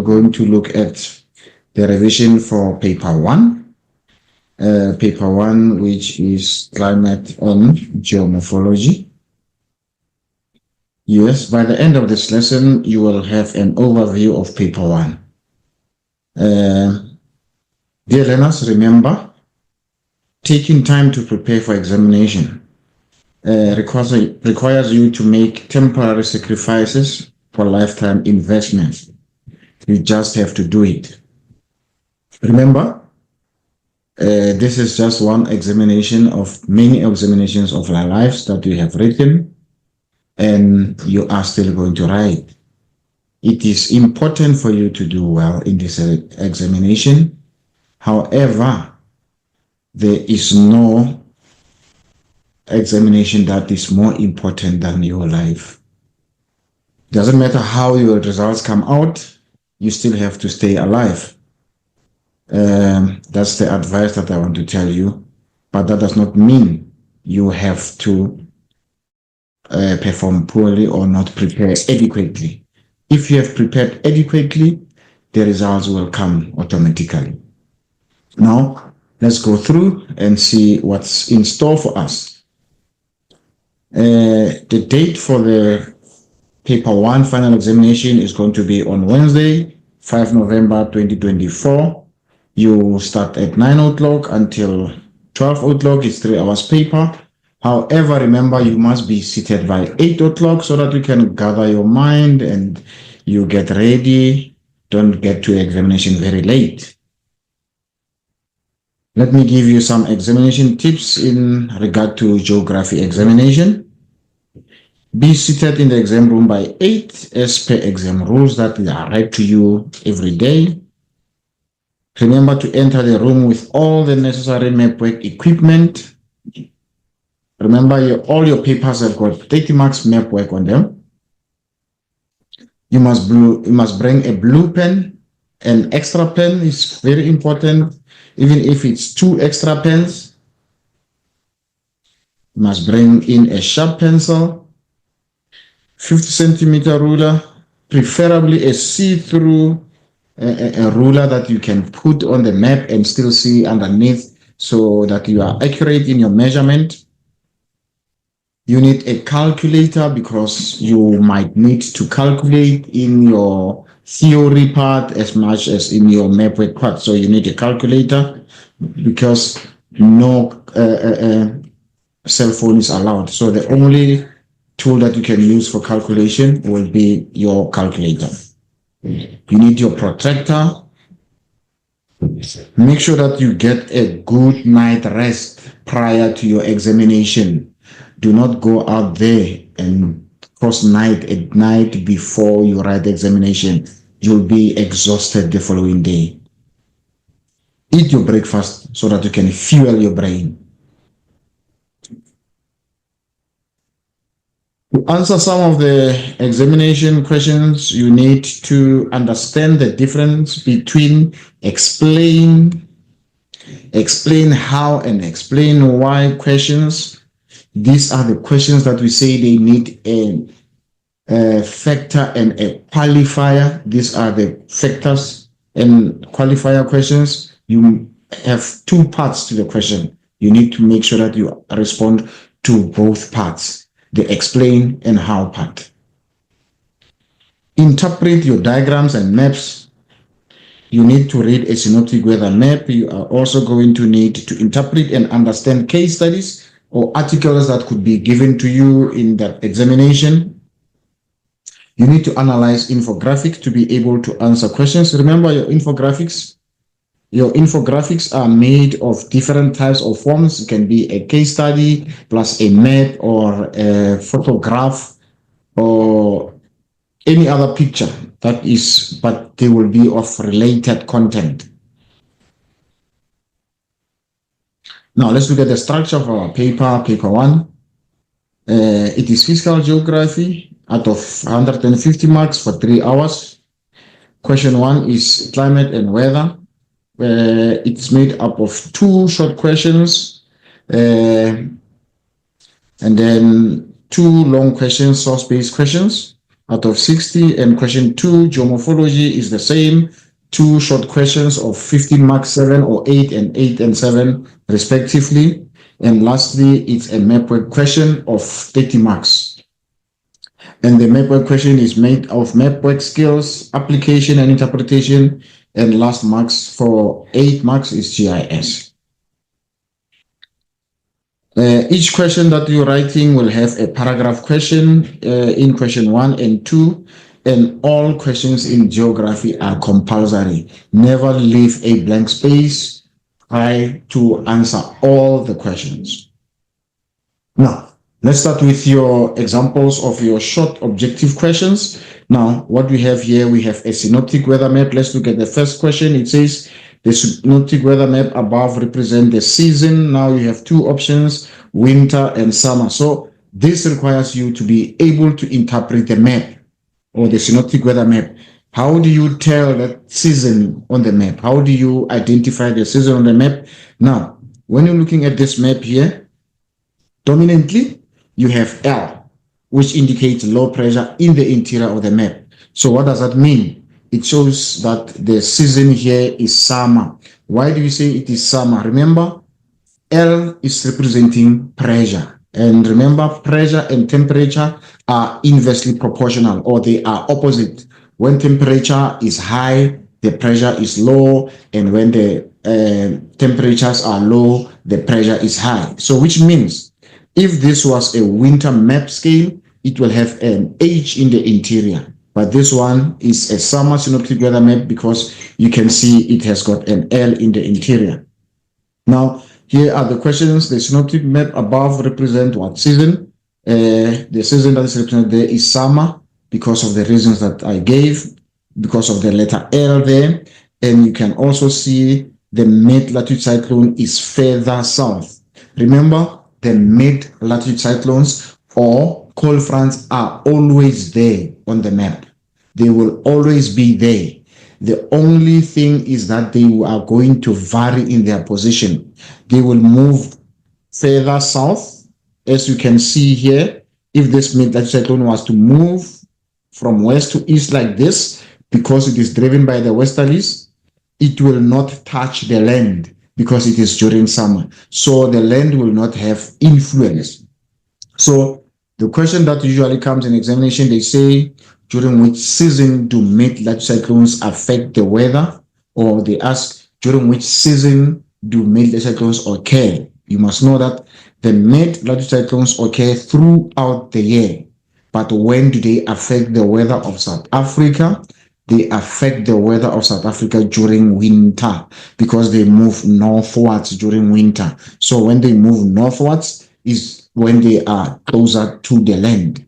we're going to look at the revision for paper 1. Paper 1, which is climate and geomorphology. Yes, by the end of this lesson, you will have an overview of paper 1. Dear learners, remember, taking time to prepare for examination requires you to make temporary sacrifices for lifetime investments. You just have to do it. Remember, this is just one examination of many examinations of our lives that you have written and you are still going to write. It is important for you to do well in this examination. However, there is no examination that is more important than your life. Doesn't matter how your results come out, you still have to stay alive. That's the advice that I want to tell you, but that does not mean you have to perform poorly or not prepare adequately. If you have prepared adequately, the results will come automatically. Now, let's go through and see what's in store for us. The date for the paper 1 final examination is going to be on Wednesday, 5 November 2024. You start at 9 o'clock until 12 o'clock. It's 3 hours paper. However, remember, you must be seated by 8 o'clock so that you can gather your mind and you get ready. Don't get to examination very late. Let me give you some examination tips in regard to geography examination. Be seated in the exam room by 8 as per exam rules that are read to you every day. Remember to enter the room with all the necessary mapwork equipment. Remember, all your papers have got 30 marks mapwork on them. You must bring a blue pen. An extra pen is very important, even if it's 2 extra pens. You must bring in a sharp pencil, 50 centimeter ruler, preferably a see-through a ruler that you can put on the map and still see underneath so that you are accurate in your measurement. You need a calculator because you might need to calculate in your theory part as much as in your mapwork part. So you need a calculator because no cell phone is allowed. So the only tool that you can use for calculation will be your calculator. You need your protractor. Make sure that you get a good night rest prior to your examination. Do not go out there and cross night at night before you write the examination. You'll be exhausted the following day. Eat your breakfast so that you can fuel your brain. To answer some of the examination questions, you need to understand the difference between explain how, and explain why questions. These are the questions that we say they need a factor and a qualifier. These are the factors and qualifier questions. You have 2 parts to the question. You need to make sure that you respond to both parts, the explain and how part. Interpret your diagrams and maps. You need to read a synoptic weather map. You are also going to need to interpret and understand case studies or articles that could be given to you in that examination. You need to analyze infographics to be able to answer questions. Remember, your infographics are made of different types of forms. It can be a case study plus a map or a photograph or any other picture that is, but they will be of related content. Now let's look at the structure of our paper 1. It is physical geography out of 150 marks for 3 hours. Question 1 is climate and weather. It's made up of 2 short questions and then 2 long questions, source-based questions. out of 60. And question 2, geomorphology, is the same. 2 short questions of 15 marks, 7 or 8 and 8 and 7 respectively. And lastly, it's a mapwork question of 30 marks. And the mapwork question is made of mapwork skills, application and interpretation. And last marks for 8 marks is GIS. Each question that you're writing will have a paragraph question in question 1 and 2, and all questions in geography are compulsory. Never leave a blank space. Try to answer all the questions. Now, let's start with your examples of your short objective questions. Now, what we have here, we have a synoptic weather map. Let's look at the first question. It says, the synoptic weather map above represents the season. Now you have 2 options, winter and summer. So this requires you to be able to interpret the map or the synoptic weather map. How do you tell that season on the map? How do you identify the season on the map? Now, when you're looking at this map here, dominantly you have L, which indicates low pressure in the interior of the map. So what does that mean? It shows that the season here is summer. Why do you say it is summer? Remember, L is representing pressure. And remember, pressure and temperature are inversely proportional, or they are opposite. When temperature is high, the pressure is low. And when the temperatures are low, the pressure is high. So which means if this was a winter map scale, it will have an H in the interior. But this one is a summer synoptic weather map because you can see it has got an L in the interior. Now, here are the questions. The synoptic map above represent what season? The season that is represented there is summer because of the reasons that I gave, because of the letter L there. And you can also see the mid-latitude cyclone is further south. Remember, the mid-latitude cyclones or cold fronts are always there on the map. They will always be there. The only thing is that they are going to vary in their position. They will move further south. As you can see here, if this mid-latitude cyclone was to move from west to east like this, because it is driven by the westerlies, it will not touch the land because it is during summer. So the land will not have influence. So the question that usually comes in examination, they say, during which season do mid-latitude cyclones affect the weather? Or they ask, during which season do mid-latitude cyclones occur? You must know that the mid-latitude cyclones occur throughout the year. But when do they affect the weather of South Africa? They affect the weather of South Africa during winter because they move northwards during winter. So when they move northwards is when they are closer to the land.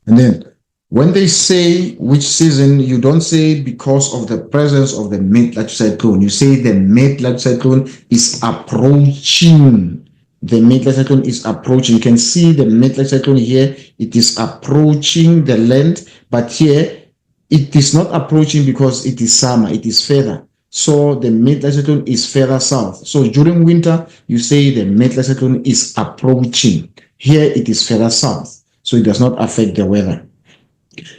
And then when they say which season, you don't say because of the presence of the mid-latitude cyclone. You say the mid-latitude cyclone is approaching. The mid-latitude cyclone is approaching. You can see the mid-latitude cyclone here. It is approaching the land, but here it is not approaching because it is summer. It is further. So the mid-latitude cyclone is further south. So during winter, you say the mid-latitude cyclone is approaching. Here it is further south. So it does not affect the weather.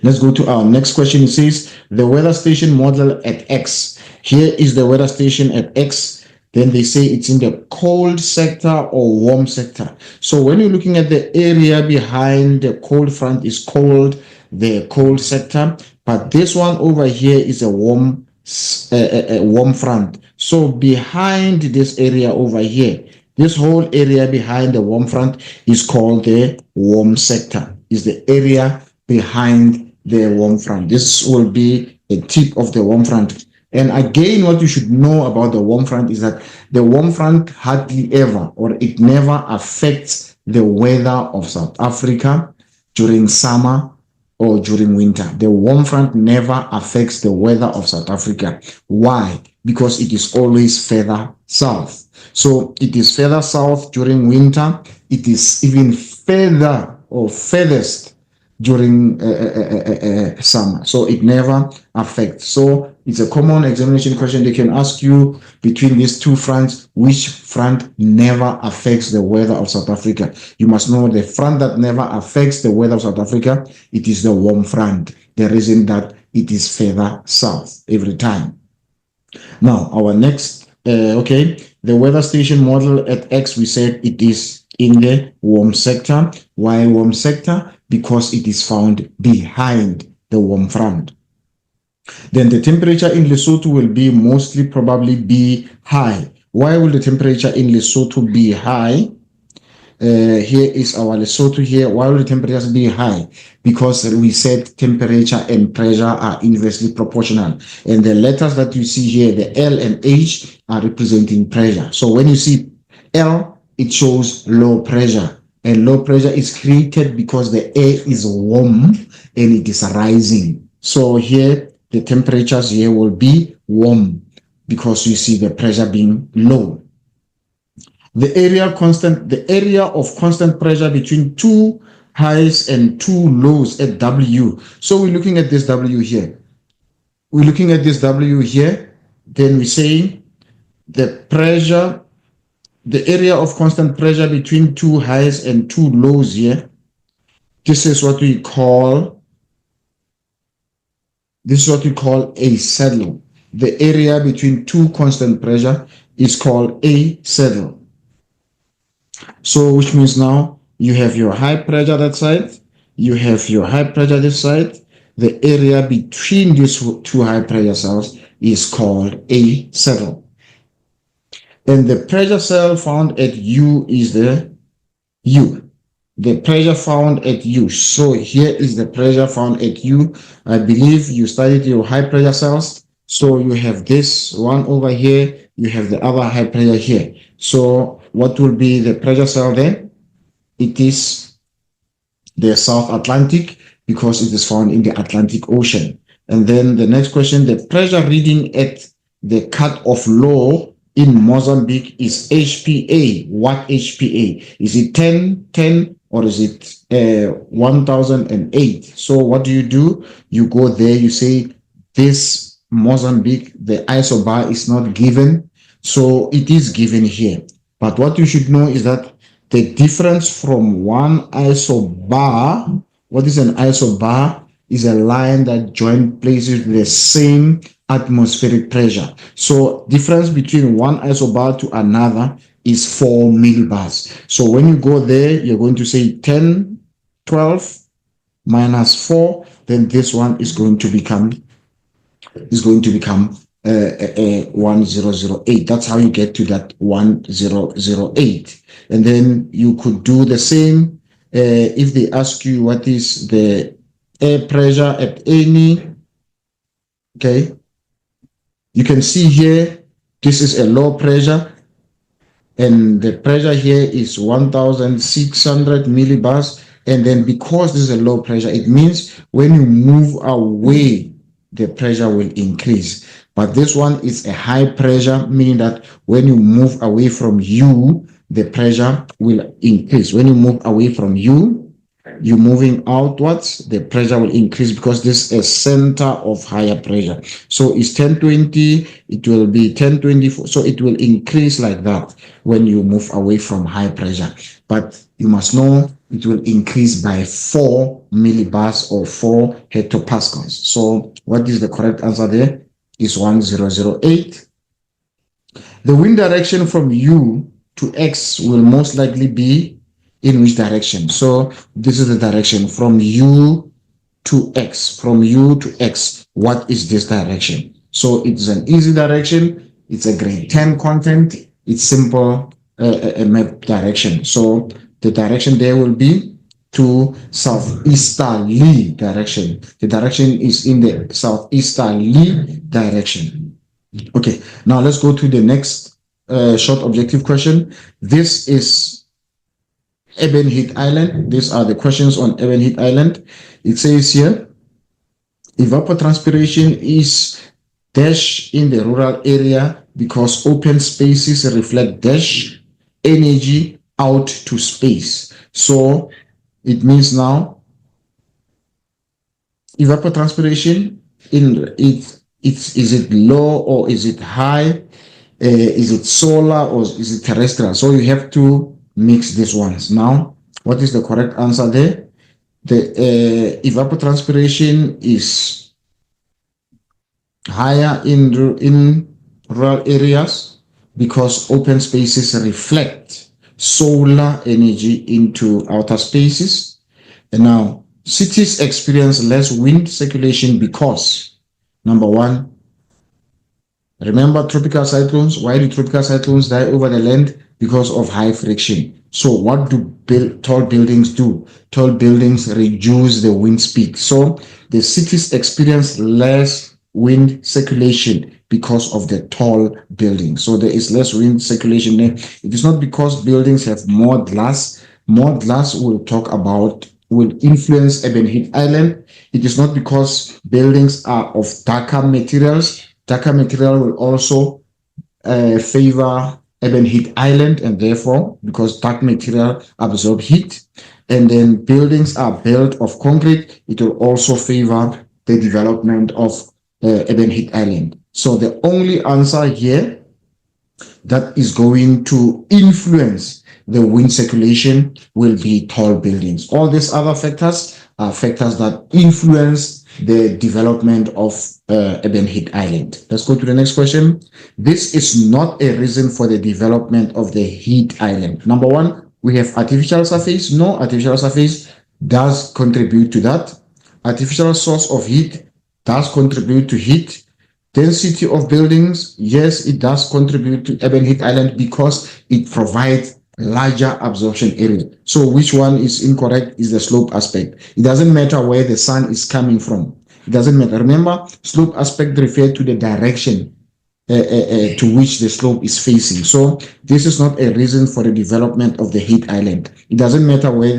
Let's go to our next question. It says the weather station model at X. Here is the weather station at X. Then they say it's in the cold sector or warm sector. So when you're looking at the area behind the cold front is called the cold sector. But this one over here is a warm front. So behind this area over here, this whole area behind the warm front is called the warm sector. Is the area behind the warm front. This will be a tip of the warm front. And again, what you should know about the warm front is that the warm front hardly ever, or it never affects the weather of South Africa during summer or during winter. The warm front never affects the weather of South Africa. Why? Because it is always further south. So it is further south during winter. It is even further or furthest during summer. So it never affects. So it's a common examination question. They can ask you between these two fronts, which front never affects the weather of South Africa. You must know the front that never affects the weather of South Africa, it is the warm front. The reason that it is further south every time. Now, our next, the weather station model at X, we said it is in the warm sector. Why warm sector? Because it is found behind the warm front. Then the temperature in Lesotho will be mostly probably be high. Why will the temperature in Lesotho be high? Here is our Lesotho here. Why will the temperatures be high? Because we said temperature and pressure are inversely proportional. And the letters that you see here, the L and H, are representing pressure. So when you see L, it shows low pressure. And low pressure is created because the air is warm and it is rising. So here, the temperatures here will be warm because you see the pressure being low. The area of constant pressure between two highs and two lows at W. So we're looking at this W here. We're looking at this W here. Then we're saying the pressure, the area of constant pressure between two highs and two lows here. This is what we call a saddle. The area between two constant pressure is called a saddle. So which means now you have your high pressure that side, you have your high pressure this side. The area between these two high pressure cells is called a saddle. And the pressure cell found at U is the U. The pressure found at U. So here is the pressure found at U. I believe you studied your high pressure cells. So you have this one over here, you have the other high pressure here. So what will be the pressure cell then? It is the South Atlantic because it is found in the Atlantic Ocean. And then the next question, the pressure reading at the cut-off low in Mozambique is HPA. What HPA? Is it 10, or is it 1008? So what do? You go there, you say this Mozambique, the isobar is not given. So it is given here. But what you should know is that the difference from one isobar, what is an isobar? Is a line that joins places with the same atmospheric pressure. So difference between one isobar to another is 4 millibars. So when you go there, you're going to say 10, 12 minus 4, then this one is going to become 1008. That's how you get to that 1008. And then you could do the same if they ask you what is the air pressure at any. Okay, you can see here this is a low pressure and the pressure here is 1600 millibars. And then because this is a low pressure, it means when you move away, the pressure will increase. But this one is a high pressure, meaning that when you move away from U, the pressure will increase. When you move away from U, you're moving outwards, the pressure will increase because this is a center of higher pressure. So it's 1020, it will be 1024. So it will increase like that when you move away from high pressure. But you must know it will increase by 4 millibars or 4 hectopascals. So what is the correct answer there? Is 1008. The wind direction from U to X will most likely be in which direction? So this is the direction from U to X. From U to X, what is this direction? So it's an easy direction. It's a grade 10 content. It's simple a map direction. So the direction there will be to southeasterly direction. The direction is in the southeasterly direction. Okay, now let's go to the next short objective question. This is Eben Heath Island. These are the questions on Eben Heath Island. It says here, evapotranspiration is dash in the rural area because open spaces reflect dash energy out to space. So it means now evapotranspiration in is it low or is it high? Is it solar or is it terrestrial? So you have to mix these ones. Now, what is the correct answer there? The evapotranspiration is higher in rural areas because open spaces reflect solar energy into outer spaces. And now, cities experience less wind circulation because, number one, remember tropical cyclones. Why do tropical cyclones die over the land? Because of high friction. So what do tall buildings do? Tall buildings reduce the wind speed. So the cities experience less wind circulation because of the tall buildings. So there is less wind circulation there. It is not because buildings have more glass. More glass will influence urban heat island. It is not because buildings are of darker materials. Darker material will also favor urban heat island, and therefore, because dark material absorb heat, and then buildings are built of concrete, it will also favor the development of urban heat island. So the only answer here that is going to influence the wind circulation will be tall buildings. All these other factors are factors that influence the development of urban heat island. Let's go to the next question. This is not a reason for the development of the heat island. Number one, we have artificial surface. No, artificial surface does contribute to that. Artificial source of heat does contribute to heat. Density of buildings, yes, it does contribute to urban heat island because it provides larger absorption area. So which one is incorrect is the slope aspect. It doesn't matter where the sun is coming from. It doesn't matter. Remember, slope aspect refers to the direction to which the slope is facing. So this is not a reason for the development of the heat island. It doesn't matter where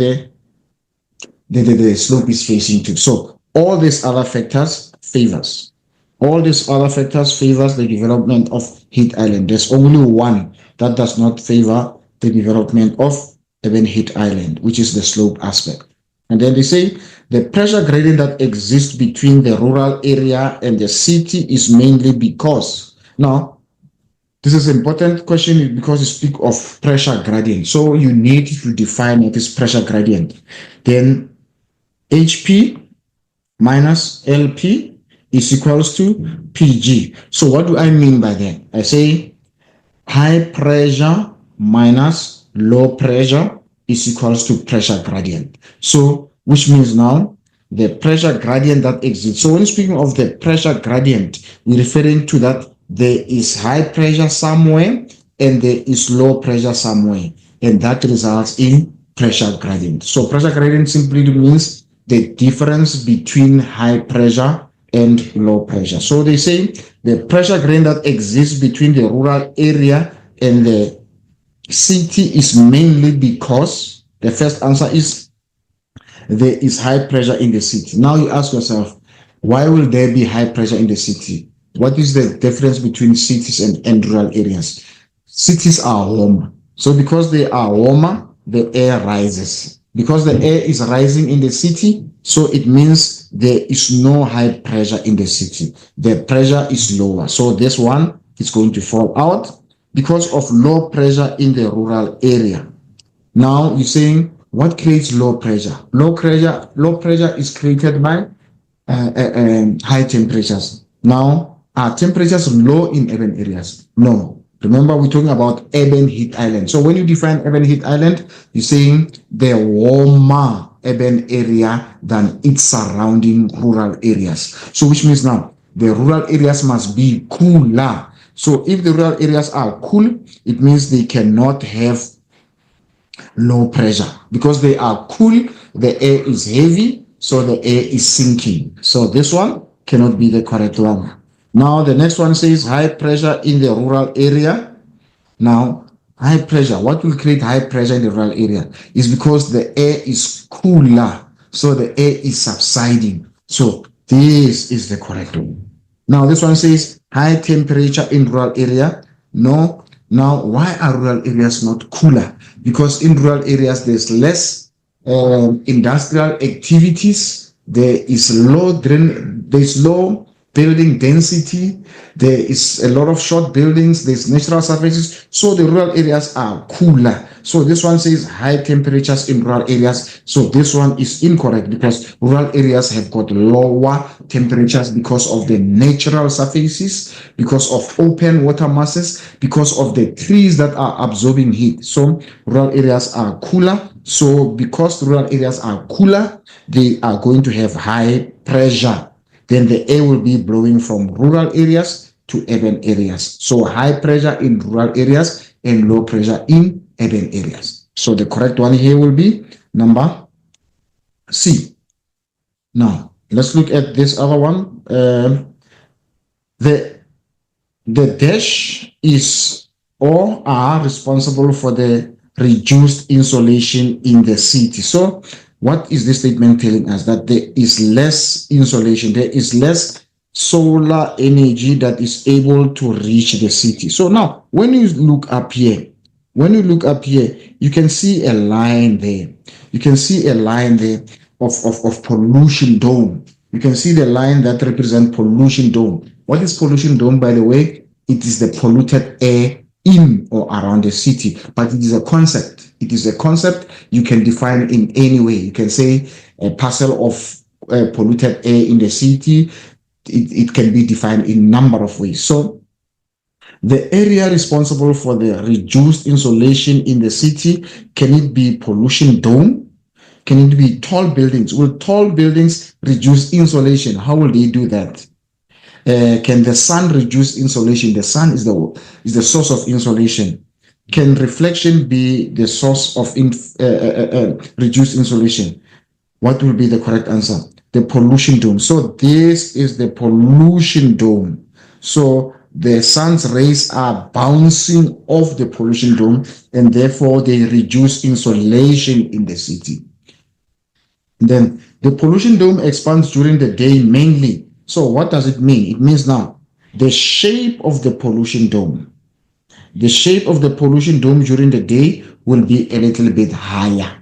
the slope is facing to. So all these other factors favors. All these other factors favors the development of heat island. There's only one that does not favor the development of urban heat island, which is the slope aspect. And then they say the pressure gradient that exists between the rural area and the city is mainly because. Now, this is an important question because you speak of pressure gradient. So you need to define what is pressure gradient. Then HP minus LP is equals to PG. So what do I mean by that? I say high pressure minus low pressure is equals to pressure gradient. So which means now the pressure gradient that exists. So when speaking of the pressure gradient, we're referring to that there is high pressure somewhere and there is low pressure somewhere, and that results in pressure gradient. So pressure gradient simply means the difference between high pressure and low pressure. So they say the pressure gradient that exists between the rural area and the city is mainly because the first answer is there is high pressure in the city. Now you ask yourself, why will there be high pressure in the city? What is the difference between cities and rural areas? Cities are warmer. So because they are warmer, the air rises. Because the air is rising in the city, so it means there is no high pressure in the city. The pressure is lower. So this one is going to fall out because of low pressure in the rural area. Now you're saying, what creates low pressure? Low pressure is created by high temperatures. Now, are temperatures low in urban areas? No. Remember, we're talking about urban heat island. So when you define urban heat island, you're saying the warmer urban area than its surrounding rural areas. So which means now the rural areas must be cooler. So if the rural areas are cool, it means they cannot have low pressure. Because they are cool, the air is heavy, so the air is sinking. So this one cannot be the correct one. Now the next one says high pressure in the rural area. Now high pressure, what will create high pressure in the rural area is because the air is cooler, so the air is subsiding. So this is the correct one. Now this one says high temperature in rural area. No. Now why are rural areas not cooler? Because in rural areas there's less industrial activities, there's low building density, there is a lot of short buildings, there's natural surfaces, so the rural areas are cooler. So this one says high temperatures in rural areas. So this one is incorrect because rural areas have got lower temperatures because of the natural surfaces, because of open water masses, because of the trees that are absorbing heat. So rural areas are cooler. So because rural areas are cooler, they are going to have high pressure. Then the air will be blowing from rural areas to urban areas. So high pressure in rural areas and low pressure in urban areas. So the correct one here will be number C. Now, let's look at this other one. The dash is or are responsible for the reduced insolation in the city. So what is this statement telling us? That there is less insolation, there is less solar energy that is able to reach the city. So now, when you look up here, you can see a line there. You can see a line there of pollution dome. You can see the line that represents pollution dome. What is pollution dome, by the way? It is the polluted air in or around the city, but it is a concept. It is a concept you can define in any way. You can say a parcel of polluted air in the city. It can be defined in a number of ways. So the area responsible for the reduced insolation in the city, can it be pollution dome? Can it be tall buildings? Will tall buildings reduce insolation? How will they do that? Can the sun reduce insolation? The sun is the source of insolation. Can reflection be the source of reduced insolation? What will be the correct answer? The pollution dome. So this is the pollution dome. So the sun's rays are bouncing off the pollution dome, and therefore they reduce insolation in the city. Then the pollution dome expands during the day mainly. So what does it mean? It means now the shape of the pollution dome. The shape of the pollution dome during the day will be a little bit higher.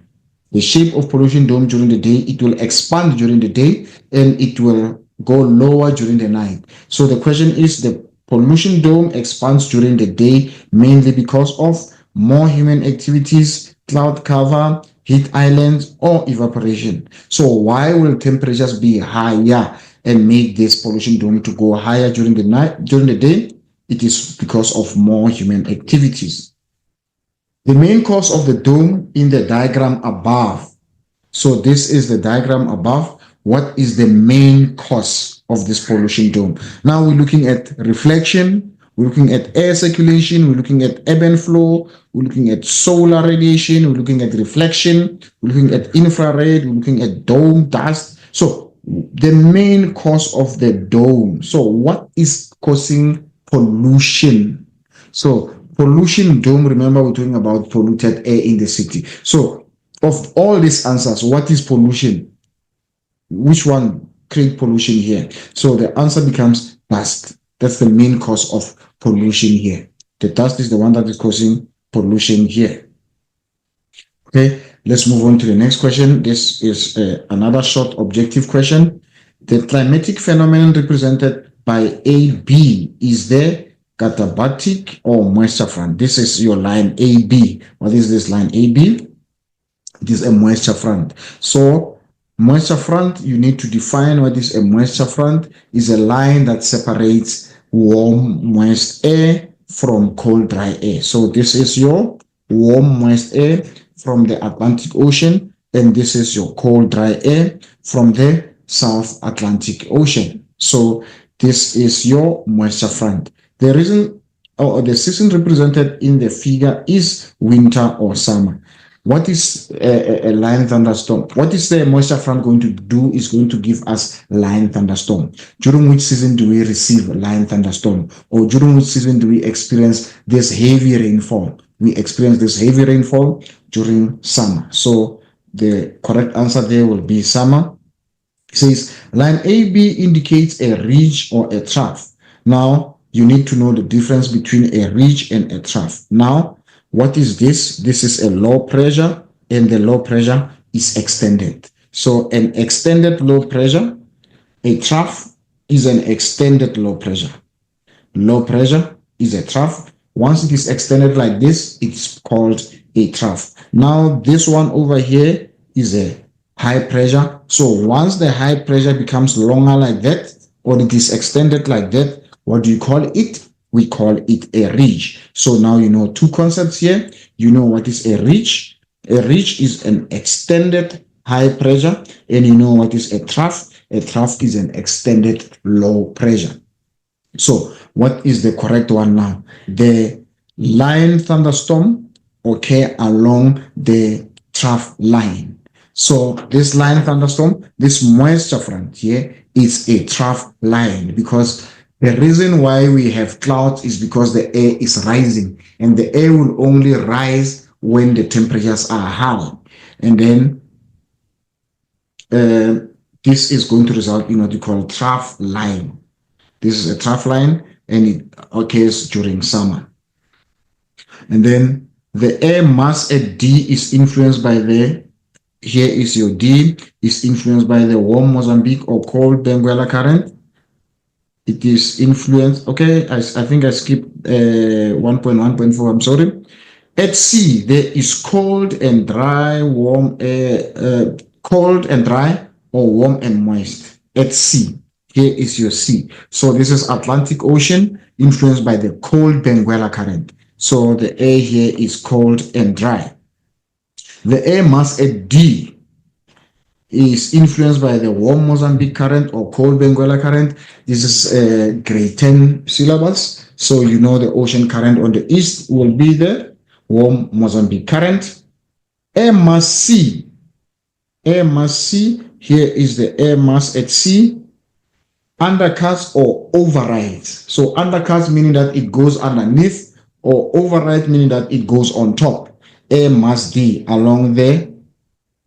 The shape of pollution dome during the day, it will expand during the day and it will go lower during the night. So the question is, the pollution dome expands during the day mainly because of more human activities, cloud cover, heat islands, or evaporation. So why will temperatures be higher and make this pollution dome to go higher during the night, during the day? It is because of more human activities. The main cause of the dome in the diagram above. So this is the diagram above. What is the main cause of this pollution dome? Now we're looking at reflection, we're looking at air circulation, we're looking at ebb and flow, we're looking at solar radiation, we're looking at reflection, we're looking at infrared, we're looking at dome dust. So the main cause of the dome. So what is causing pollution? So pollution dome, remember we're talking about polluted air in the city. So of all these answers, what is pollution? Which one create pollution here? So the answer becomes dust. That's the main cause of pollution here. The dust is the one that is causing pollution here. Okay, let's move on to the next question. This is another short objective question. The climatic phenomenon represented by AB is the katabatic or moisture front. This is your line AB. What is this line AB? It is a moisture front. So moisture front, you need to define what is a moisture front. Is a line that separates warm, moist air from cold, dry air. So this is your warm, moist air from the Atlantic Ocean, and this is your cold, dry air from the South Atlantic Ocean. So this is your moisture front. The reason or the season represented in the figure is winter or summer. What is a line thunderstorm? What is the moisture front going to do? Is going to give us line thunderstorm. During which season do we receive line thunderstorm? Or during which season do we experience this heavy rainfall? We experience this heavy rainfall during summer. So the correct answer there will be summer. It says line AB indicates a ridge or a trough. Now you need to know the difference between a ridge and a trough. Now, what is this? This is a low pressure, and the low pressure is extended. So an extended low pressure, a trough is an extended low pressure. Low pressure is a trough. Once it is extended like this, it's called a trough. Now, this one over here is a high pressure. So once the high pressure becomes longer like that, or it is extended like that, what do you call it? We call it a ridge. So now you know two concepts here. You know what is a ridge. A ridge is an extended high pressure, and you know what is a trough. A trough is an extended low pressure. So what is the correct one now? The line thunderstorm occur along the trough line. So this line thunderstorm, this moisture front here is a trough line, because the reason why we have clouds is because the air is rising, and the air will only rise when the temperatures are high. And then this is going to result in what you call trough line. This is a trough line, and it occurs during summer. And then the air mass at D is influenced by here is your D, is influenced by the warm Mozambique or cold Benguela current. It is influenced, okay, I think I skipped 1.1.4, I'm sorry. At C, there is cold and dry, warm air, cold and dry, or warm and moist. At C. Here is your C. So this is Atlantic Ocean influenced by the cold Benguela current. So the air here is cold and dry. The air mass at D is influenced by the warm Mozambique current or cold Benguela current. This is grade 10 syllabus. So you know the ocean current on the east will be the warm Mozambique current. Air mass C. Air mass C. Here is the air mass at C. Undercuts or overrides. So undercuts meaning that it goes underneath, or override meaning that it goes on top. Air mass D along the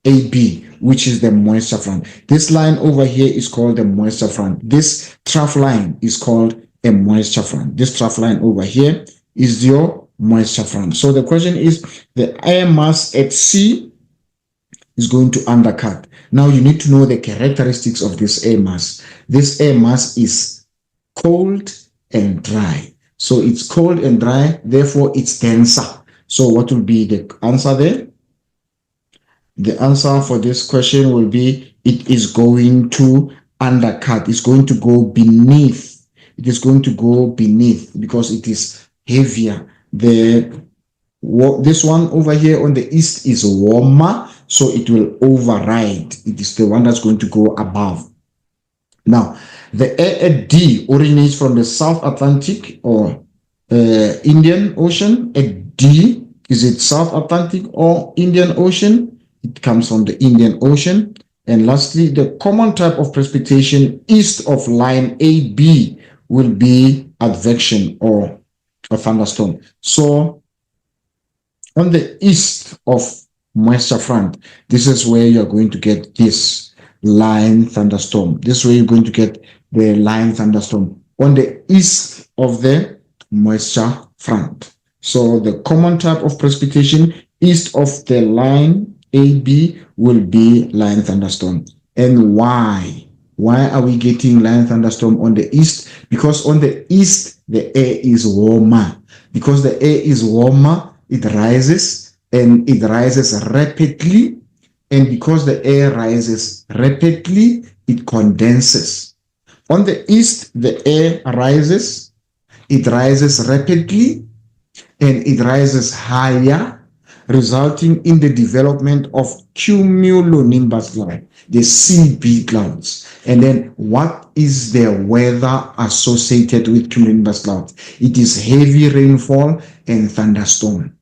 AB, which is the moisture front. This line over here is called the moisture front. This trough line is called a moisture front. This trough line over here is your moisture front. So the question is, the air mass at C is going to undercut. Now you need to know the characteristics of this air mass. This air mass is cold and dry. So it's cold and dry, therefore it's denser. So what will be the answer there? The answer for this question will be, it is going to undercut. It's going to go beneath. It is going to go beneath because it is heavier. This one over here on the east is warmer, so it will override. It is the one that's going to go above. Now, the air at D originates from the South Atlantic or Indian Ocean. At D, is it South Atlantic or Indian Ocean? It comes from the Indian Ocean. And lastly, the common type of precipitation east of line AB will be advection or a thunderstorm. So on the east of moisture front, this is where you're going to get this line thunderstorm. This is where you're going to get the line thunderstorm on the east of the moisture front. So the common type of precipitation east of the line AB will be line thunderstorm. And why? Why are we getting line thunderstorm on the east? Because on the east, the air is warmer. Because the air is warmer, it rises, and it rises rapidly. And because the air rises rapidly, it condenses. On the east, the air rises, it rises rapidly, and it rises higher, resulting in the development of cumulonimbus cloud, the CB clouds. And then what is the weather associated with cumulonimbus clouds? It is heavy rainfall and thunderstorm.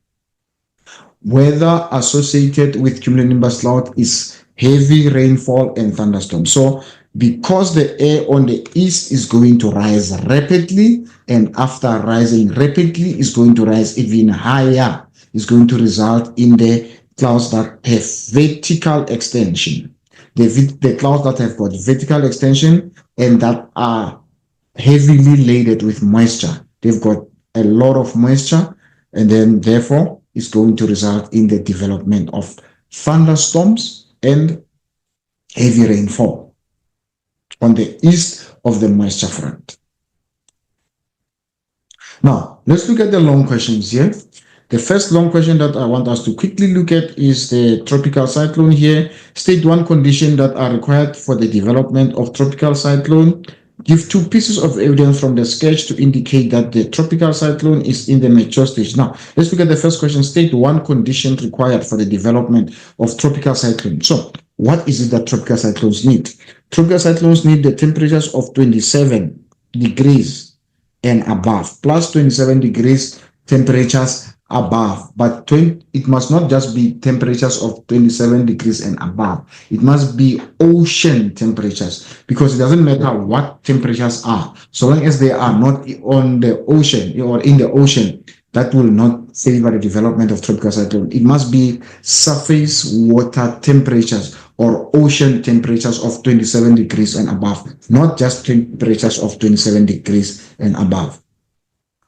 Weather associated with cumulonimbus cloud is heavy rainfall and thunderstorm. So because the air on the east is going to rise rapidly, and after rising rapidly is going to rise even higher, is going to result in the clouds that have vertical extension. The clouds that have got vertical extension and that are heavily laden with moisture. They've got a lot of moisture, and then therefore it's going to result in the development of thunderstorms and heavy rainfall on the east of the moisture front. Now, let's look at the long questions here. The first long question that I want us to quickly look at is the tropical cyclone here. State one condition that are required for the development of tropical cyclone. Give two pieces of evidence from the sketch to indicate that the tropical cyclone is in the mature stage. Now, let's look at the first question. State one condition required for the development of tropical cyclone. So, what is it that tropical cyclones need? Tropical cyclones need the temperatures of 27 degrees and above, plus 27 degrees temperatures above, but it must not just be temperatures of 27 degrees and above. It must be ocean temperatures, because it doesn't matter what temperatures are, so long as they are not on the ocean or in the ocean, that will not favor the development of tropical cyclone. It must be surface water temperatures or ocean temperatures of 27 degrees and above, not just temperatures of 27 degrees and above.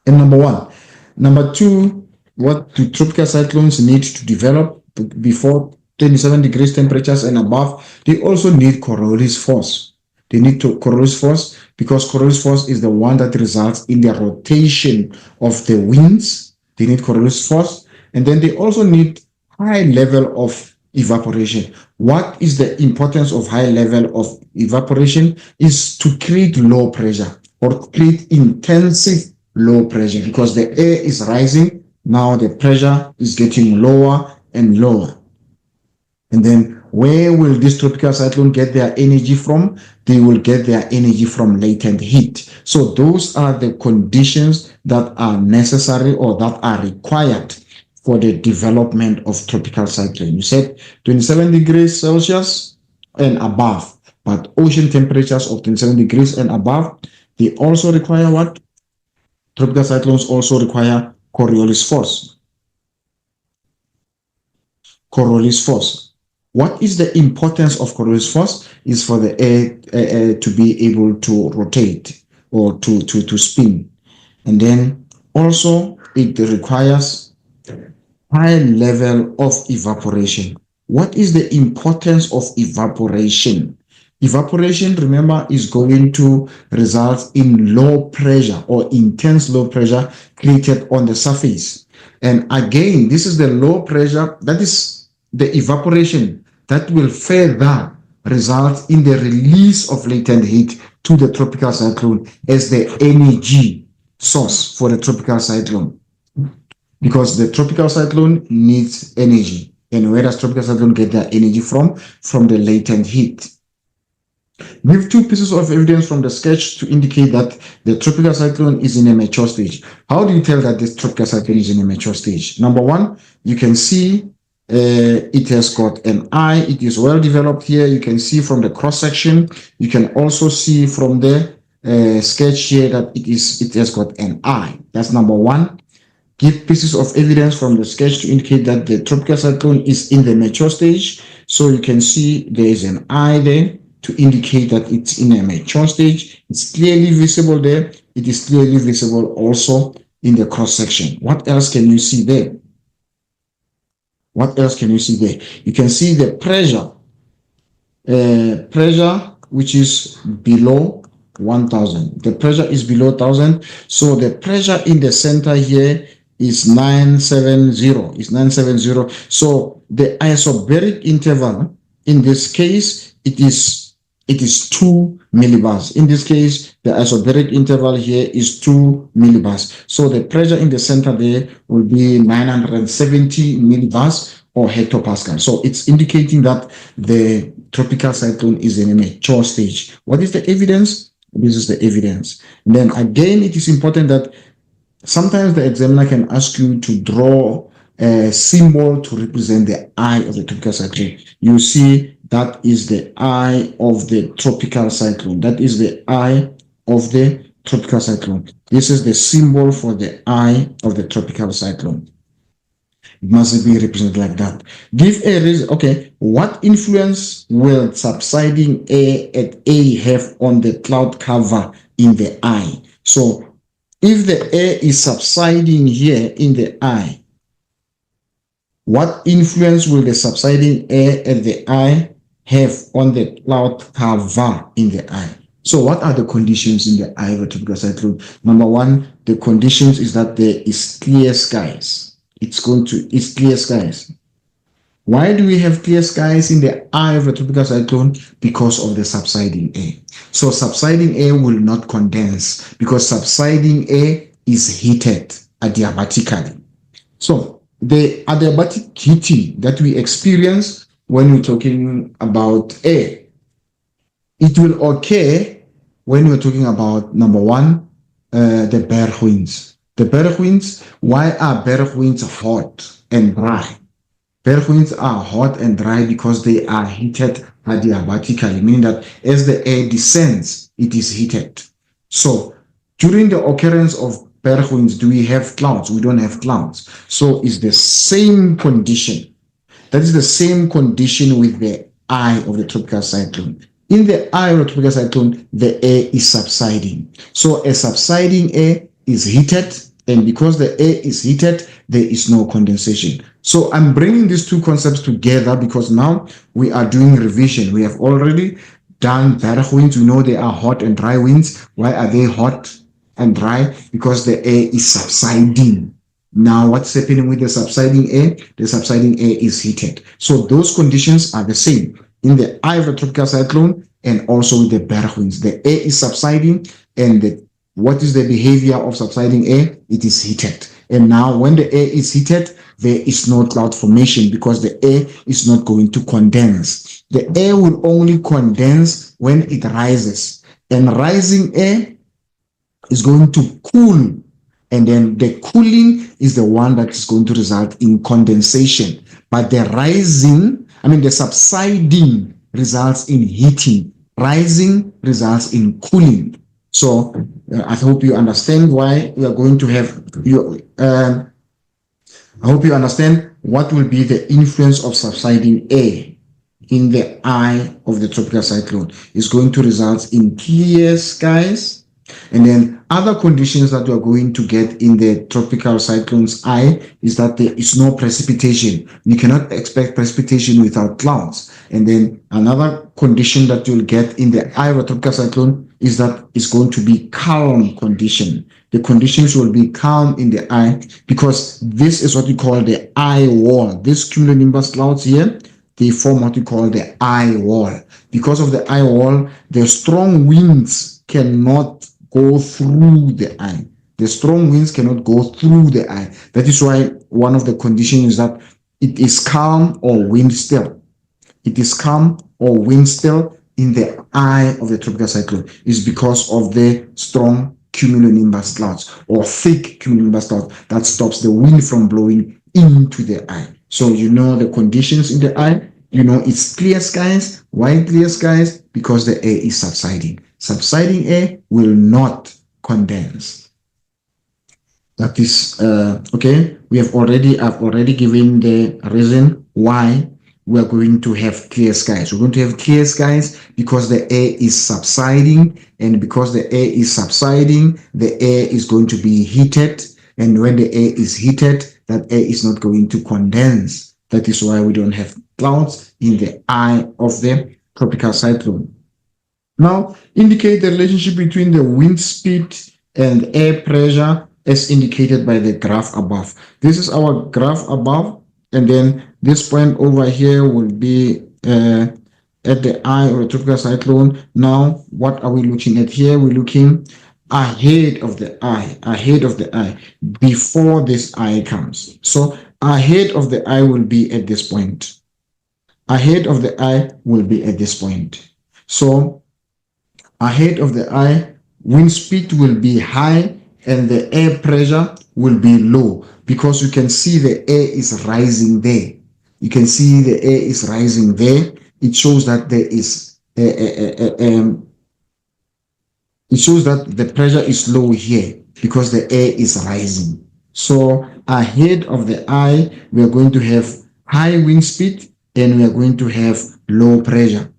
And number one. Number two, what do tropical cyclones need to develop before 27 degrees temperatures and above? They also need Coriolis force. They need Coriolis force because Coriolis force is the one that results in the rotation of the winds. They need Coriolis force. And then they also need high level of evaporation. What is the importance of high level of evaporation? Is to create low pressure or create intensive low pressure, because the air is rising. Now the pressure is getting lower and lower. And then where will this tropical cyclone get their energy from? They will get their energy from latent heat. So those are the conditions that are necessary or that are required for the development of tropical cyclone. You said 27 degrees Celsius and above, but ocean temperatures of 27 degrees and above, they also require what? Tropical cyclones also require Coriolis force. Coriolis force. What is the importance of Coriolis force? Is for the air to be able to rotate or to spin. And then also it requires high level of evaporation. What is the importance of evaporation? Evaporation, remember, is going to result in low pressure or intense low pressure created on the surface. And again, this is the low pressure, that is the evaporation that will further result in the release of latent heat to the tropical cyclone as the energy source for the tropical cyclone. Because the tropical cyclone needs energy. And where does tropical cyclone get their energy from? From the latent heat. Give two pieces of evidence from the sketch to indicate that the tropical cyclone is in a mature stage. How do you tell that this tropical cyclone is in a mature stage? Number one, you can see it has got an eye. It is well developed here. You can see from the cross section. You can also see from the sketch here that it has got an eye. That's number one. Give pieces of evidence from the sketch to indicate that the tropical cyclone is in the mature stage. So you can see there is an eye there to indicate that it's in a mature stage. It's clearly visible there. It is clearly visible also in the cross section. What else can you see there? What else can you see there? You can see the pressure, which is below 1000. The pressure is below 1000. So the pressure in the center here is 970. Is 970. So the isobaric interval in this case, it is 2 millibars. In this case, the isobaric interval here is 2 millibars. So the pressure in the center there will be 970 millibars or hectopascal. So it's indicating that the tropical cyclone is in a mature stage. What is the evidence? This is the evidence. And then again, it is important that sometimes the examiner can ask you to draw a symbol to represent the eye of the tropical cyclone. You see that is the eye of the tropical cyclone. That is the eye of the tropical cyclone. This is the symbol for the eye of the tropical cyclone. It must be represented like that. Give a reason. Okay, what influence will subsiding air at A have on the cloud cover in the eye? So if the air is subsiding here in the eye, what influence will the subsiding air at the eye have on the cloud cover in the eye. So what are the conditions in the eye of a tropical cyclone? Number one, the conditions is that there is clear skies. It's clear skies. Why do we have clear skies in the eye of a tropical cyclone? Because of the subsiding air. So subsiding air will not condense because subsiding air is heated adiabatically. So the adiabatic heating that we experience when we're talking about air, it will occur when we're talking about, number one, the berg winds. The berg winds, why are berg winds hot and dry? Berg winds are hot and dry because they are heated adiabatically, meaning that as the air descends, it is heated. So during the occurrence of berg winds, do we have clouds? We don't have clouds. So it's the same condition. That is the same condition with the eye of the tropical cyclone. In the eye of the tropical cyclone, the air is subsiding. So a subsiding air is heated, and because the air is heated, there is no condensation. So I'm bringing these two concepts together because now we are doing revision. We have already done berg winds. We know they are hot and dry winds. Why are they hot and dry? Because the air is subsiding. Now, what's happening with the subsiding air? The subsiding air is heated. So those conditions are the same in the eye of a tropical cyclone and also with the berg winds. The air is subsiding, and what is the behavior of subsiding air? It is heated. And now when the air is heated, there is no cloud formation because the air is not going to condense. The air will only condense when it rises. And rising air is going to cool. And then the cooling is the one that is going to result in condensation. But the subsiding results in heating. Rising results in cooling. So I hope you understand why we are going to have I hope you understand what will be the influence of subsiding air in the eye of the tropical cyclone. It's going to result in clear skies, and then other conditions that we are going to get in the tropical cyclone's eye is that there is no precipitation. You cannot expect precipitation without clouds. And then another condition that you'll get in the eye of a tropical cyclone is that it's going to be calm condition. The conditions will be calm in the eye because this is what we call the eye wall. These cumulonimbus clouds here, they form what we call the eye wall. Because of the eye wall, the strong winds cannot go through the eye. The strong winds cannot go through the eye. That is why one of the conditions is that it is calm or wind still. It is calm or wind still in the eye of the tropical cyclone is because of the strong cumulonimbus clouds or thick cumulonimbus clouds that stops the wind from blowing into the eye. So you know the conditions in the eye. You know it's clear skies. Why clear skies? Because the air is subsiding. Subsiding air will not condense. That is okay. I've already given the reason why we are going to have clear skies. We're going to have clear skies because the air is subsiding, and because the air is subsiding, the air is going to be heated, and when the air is heated, that air is not going to condense. That is why we don't have clouds in the eye of the tropical cyclone. Now, indicate the relationship between the wind speed and air pressure as indicated by the graph above. This is our graph above, and then this point over here will be at the eye of a tropical cyclone. Now, what are we looking at here? We're looking ahead of the eye, before this eye comes. So ahead of the eye will be at this point. Ahead of the eye will be at this point. So ahead of the eye, wind speed will be high and the air pressure will be low because you can see the air is rising there. You can see the air is rising there. It shows that there is it shows that the pressure is low here because the air is rising. So ahead of the eye, we are going to have high wind speed and we are going to have low pressure.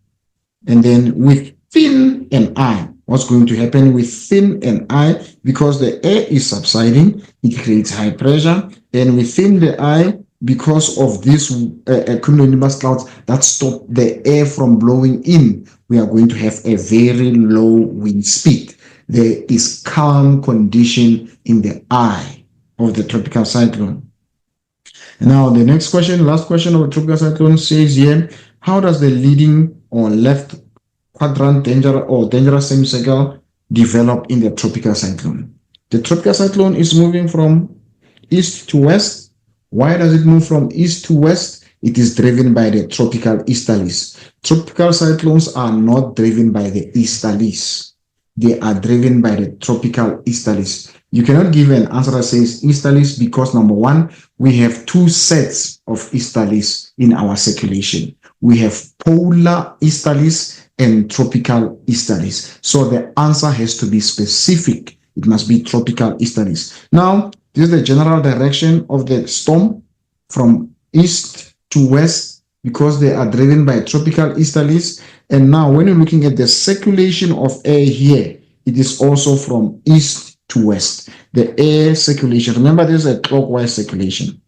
And then within an eye, what's going to happen within an eye? Because the air is subsiding, it creates high pressure. And within the eye, because of these cumulonimbus clouds that stop the air from blowing in, we are going to have a very low wind speed. There is calm condition in the eye of the tropical cyclone. Now, the next question, last question of the tropical cyclone says here, how does the leading or left quadrant dangerous semicircle develop in the tropical cyclone? The tropical cyclone is moving from east to west. Why does it move from east to west? It is driven by the tropical easterlies. Tropical cyclones are not driven by the easterlies. They are driven by the tropical easterlies. You cannot give an answer that says easterlies because, number one, we have two sets of easterlies in our circulation. We have polar easterlies and tropical easterlies. So the answer has to be specific. It must be tropical easterlies. Now, this is the general direction of the storm from east to west because they are driven by tropical easterlies. And now when you're looking at the circulation of air here, it is also from east to west. The air circulation, remember this is a clockwise circulation.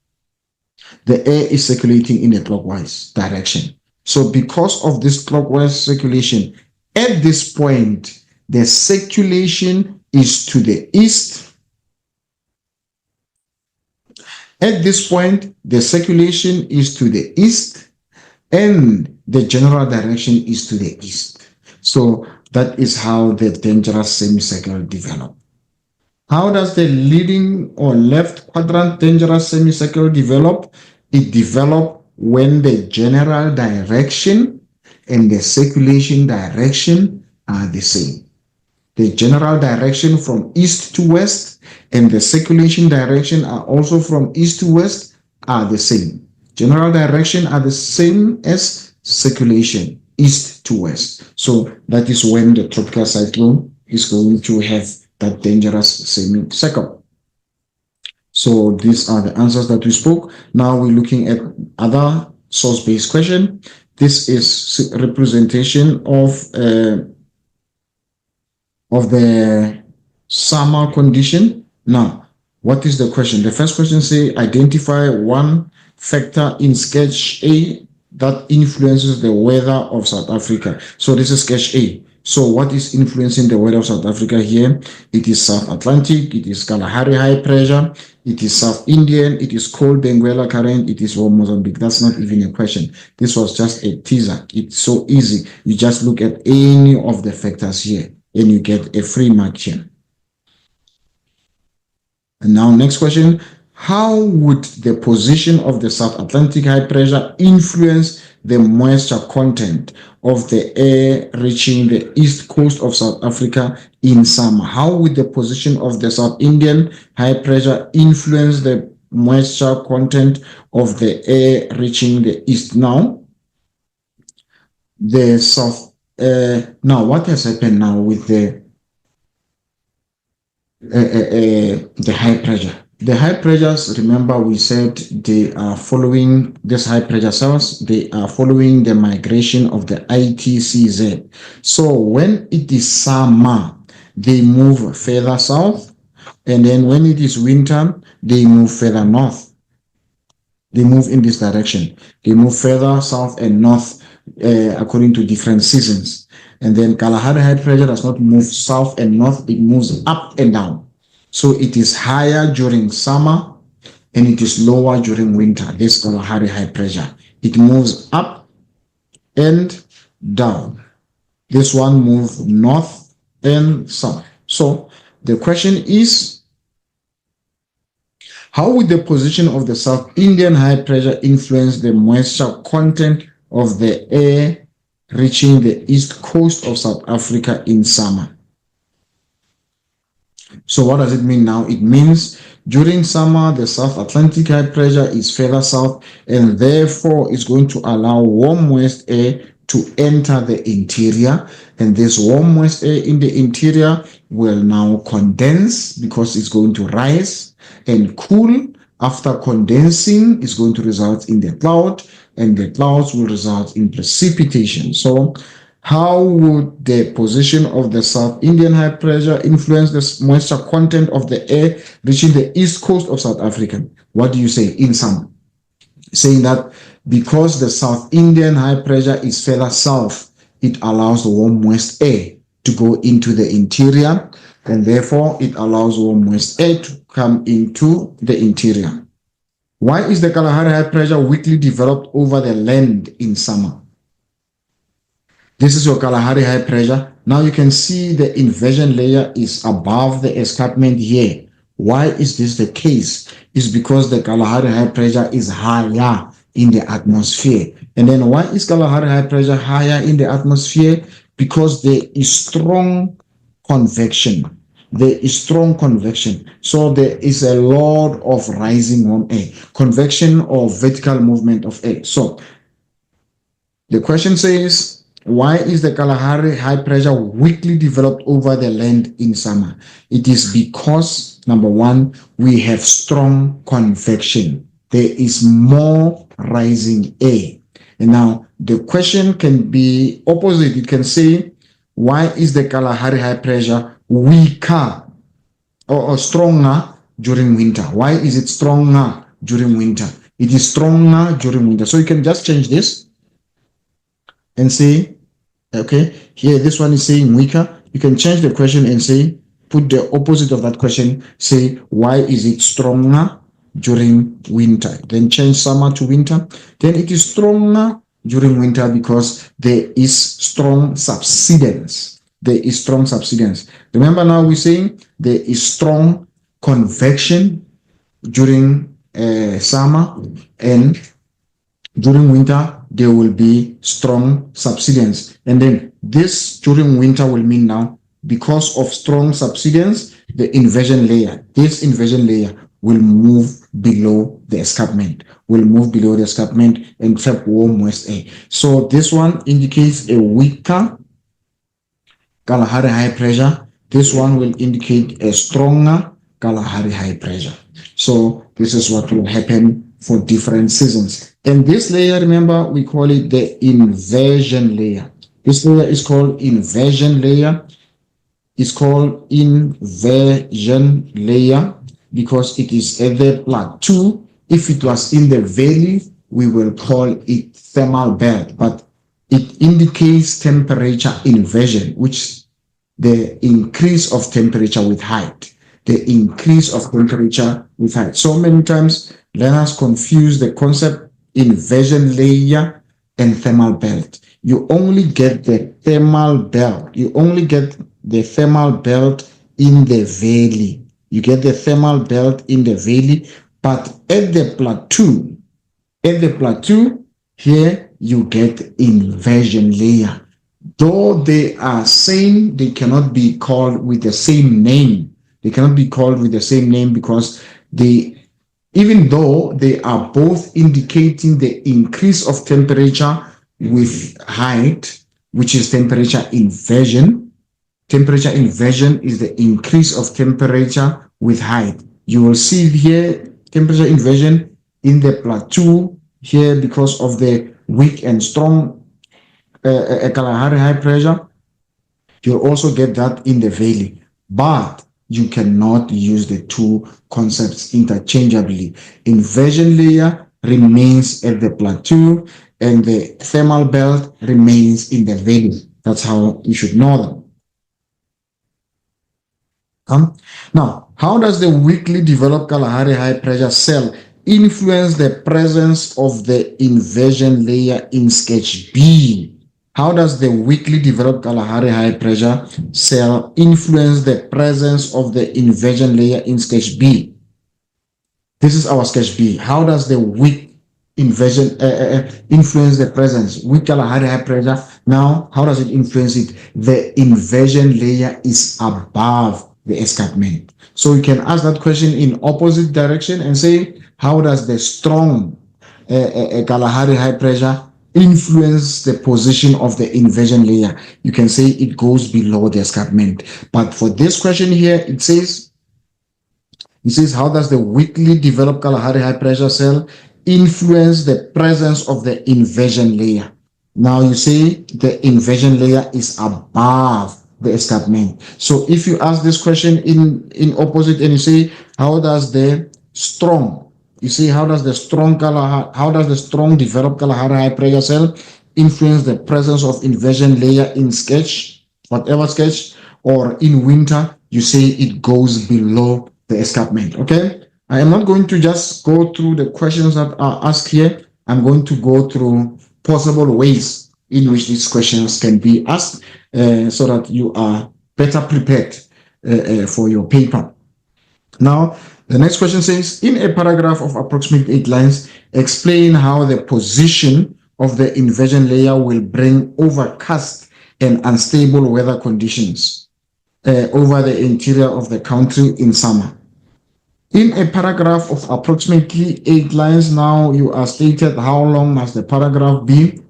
The air is circulating in a clockwise direction. So because of this clockwise circulation, at this point, the circulation is to the east. At this point, the circulation is to the east and the general direction is to the east. So that is how the dangerous semicircle develops. How does the leading or left quadrant dangerous semicircle develop? It develops when the general direction and the circulation direction are the same. The general direction from east to west and the circulation direction are also from east to west are the same. General direction are the same as circulation, east to west. So that is when the tropical cyclone is going to have that dangerous semicircle. So these are the answers that we spoke. Now we're looking at other source-based question. This is representation of the summer condition. Now, what is the question? The first question says, identify one factor in sketch A that influences the weather of South Africa. So this is sketch A. So what is influencing the weather of South Africa here? It is South Atlantic, it is Kalahari high pressure, it is South Indian, it is cold Benguela current, it is warm Mozambique. That's not even a question. This was just a teaser. It's so easy. You just look at any of the factors here and you get a free mark here. And now next question, how would the position of the South Atlantic high pressure influence the moisture content of the air reaching the east coast of South Africa in summer? How would the position of the South Indian high pressure influence the moisture content of the air reaching the east? Now, the South, now what has happened now with the high pressure? The high pressures, remember we said they are following this high pressure cells, they are following the migration of the ITCZ. So when it is summer, they move further south, and then when it is winter, they move further north. They move in this direction. They move further south and north according to different seasons. And then Kalahari high pressure does not move south and north, it moves up and down. So it is higher during summer and it is lower during winter. This Kalahari high pressure. It moves up and down. This one moves north and south. So the question is, how would the position of the South Indian high pressure influence the moisture content of the air reaching the east coast of South Africa in summer? So what does it mean now? It means during summer, the South Atlantic high pressure is further south and therefore is going to allow warm moist air to enter the interior. And this warm moist air in the interior will now condense because it's going to rise and cool. After condensing, it's going to result in the cloud and the clouds will result in precipitation. So how would the position of the South Indian high pressure influence the moisture content of the air reaching the east coast of South Africa? What do you say in summer? saying that because the South Indian high pressure is further south, it allows the warm moist air to go into the interior, and therefore it allows warm moist air to come into the interior. Why is the Kalahari high pressure weakly developed over the land in summer? This is your Kalahari high pressure. Now you can see the inversion layer is above the escarpment here. Why is this the case? It's because the Kalahari high pressure is higher in the atmosphere. And then why is Kalahari high pressure higher in the atmosphere? Because there is strong convection. There is strong convection. So there is a lot of rising warm air, convection or vertical movement of air. So the question says, why is the Kalahari high pressure weakly developed over the land in summer? It is because, number one, we have strong convection. There is more rising air. And now the question can be opposite. It can say, why is the Kalahari high pressure weaker or stronger during winter? Why is it stronger during winter? It is stronger during winter. So you can just change this and say, okay, here this one is saying weaker. You can change the question and say, put the opposite of that question, say, why is it stronger during winter? Then change summer to winter. Then it is stronger during winter because there is strong subsidence. There is strong subsidence. Remember now we're saying there is strong convection during summer, and during winter there will be strong subsidence. And then this during winter will mean now, because of strong subsidence, the inversion layer, this inversion layer will move below the escarpment, and trap warm moist air. So this one indicates a weaker Kalahari high pressure. This one will indicate a stronger Kalahari high pressure. So this is what will happen for different seasons. And this layer, remember, we call it the inversion layer. This layer is called inversion layer. It's called inversion layer because it is at the plateau. If it was in the valley, we will call it thermal belt, but it indicates temperature inversion, which the increase of temperature with height. The increase of temperature with height. So many times learners confuse the concept inversion layer and thermal belt. You only get the thermal belt. You only get the thermal belt in the valley. You get the thermal belt in the valley, but at the plateau, here you get inversion layer. Though they are same, they cannot be called with the same name. They cannot be called with the same name because even though they are both indicating the increase of temperature with height, which is temperature inversion. Temperature inversion is the increase of temperature with height. You will see here temperature inversion in the plateau here because of the weak and strong Kalahari high pressure. You'll also get that in the valley, but you cannot use the two concepts interchangeably. Inversion layer remains at the plateau and the thermal belt remains in the valley. That's how you should know them. Now, how does the weakly developed Kalahari high pressure cell influence the presence of the inversion layer in sketch B? How does the weakly developed Kalahari high pressure cell influence the presence of the inversion layer in sketch B? This is our sketch B. How does the weak inversion influence the presence? Weak Kalahari high pressure. Now, how does it influence it? The inversion layer is above the escarpment. So you can ask that question in opposite direction and say, how does the strong Kalahari high pressure influence the position of the inversion layer? You can say it goes below the escarpment. But for this question here, it says, how does the weakly developed Kalahari high pressure cell influence the presence of the inversion layer? Now you say the inversion layer is above the escarpment. So if you ask this question in opposite and you say, how does the strong You see, how does the strong developed Kalahari high pressure cell influence the presence of inversion layer in sketch, whatever sketch, or in winter, you say it goes below the escarpment. Okay, I am not going to just go through the questions that are asked here. I'm going to go through possible ways in which these questions can be asked so that you are better prepared for your paper. Now, the next question says, in a paragraph of approximately 8 lines, explain how the position of the inversion layer will bring overcast and unstable weather conditions over the interior of the country in summer. In a paragraph of approximately 8 lines, now you are stated how long must the paragraph be.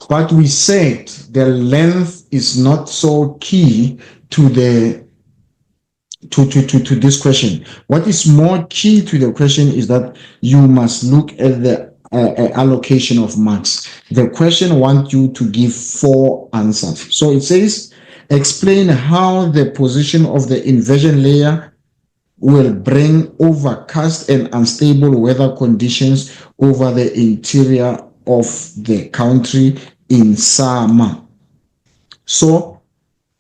But we said the length is not so key to the to this question. What is more key to the question is that you must look at the allocation of marks. The question wants you to give 4 answers. So it says, explain how the position of the inversion layer will bring overcast and unstable weather conditions over the interior of the country in summer. So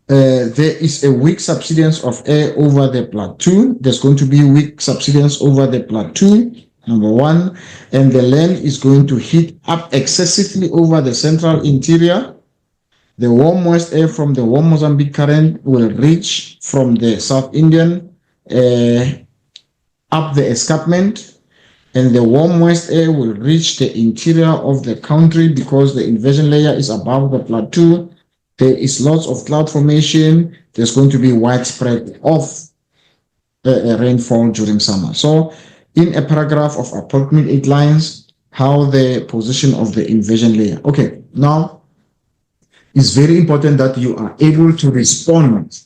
there is a weak subsidence of air over the plateau. There's going to be weak subsidence over the plateau, number 1, and the land is going to heat up excessively over the central interior. The warm moist air from the warm Mozambique current will reach from the South Indian up the escarpment, and the warm moist air will reach the interior of the country because the inversion layer is above the plateau. There is lots of cloud formation. There's going to be widespread of rainfall during summer. So in a paragraph of approximately 8 lines, how the position of the inversion layer. Okay, now it's very important that you are able to respond.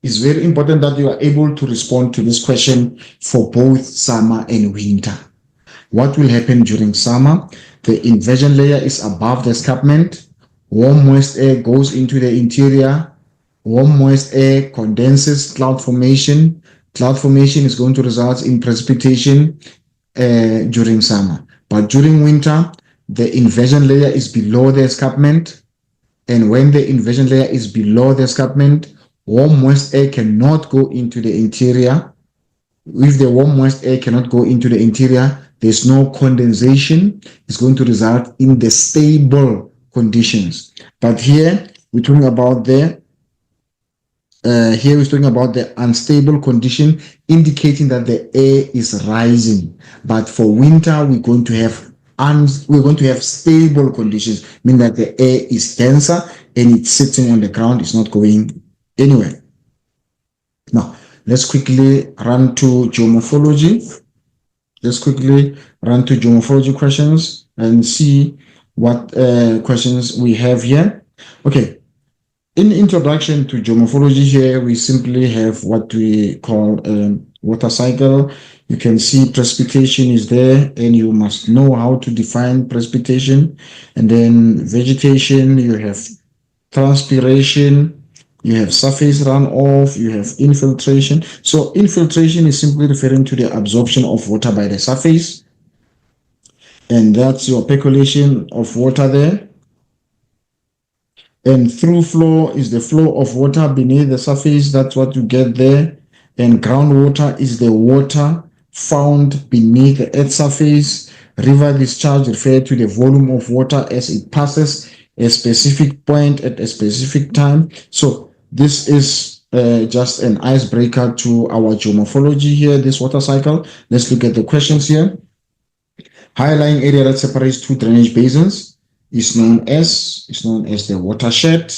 It's very important that you are able to respond to this question for both summer and winter. What will happen during summer? The inversion layer is above the escarpment. Warm moist air goes into the interior. Warm moist air condenses cloud formation. Cloud formation is going to result in precipitation during summer. But during winter, the inversion layer is below the escarpment. And when the inversion layer is below the escarpment, warm moist air cannot go into the interior. If the warm moist air cannot go into the interior, there's no condensation. It's going to result in the stable conditions. But here we're talking about the unstable condition, indicating that the air is rising. But for winter, we're going to have stable conditions, meaning that the air is denser and it's sitting on the ground. It's not going anywhere. Now, let's quickly run to geomorphology. Let's quickly run to geomorphology questions and see what questions we have here. Okay. In introduction to geomorphology here, we simply have what we call water cycle. You can see precipitation is there, and you must know how to define precipitation. And then vegetation, you have transpiration, you have surface runoff, you have infiltration. So infiltration is simply referring to the absorption of water by the surface. And that's your percolation of water there. And through flow is the flow of water beneath the surface. That's what you get there. And groundwater is the water found beneath the earth's surface. River discharge refers to the volume of water as it passes a specific point at a specific time. So this is just an icebreaker to our geomorphology here, this water cycle. Let's look at the questions here. High-lying area that separates 2 drainage basins is known as the watershed.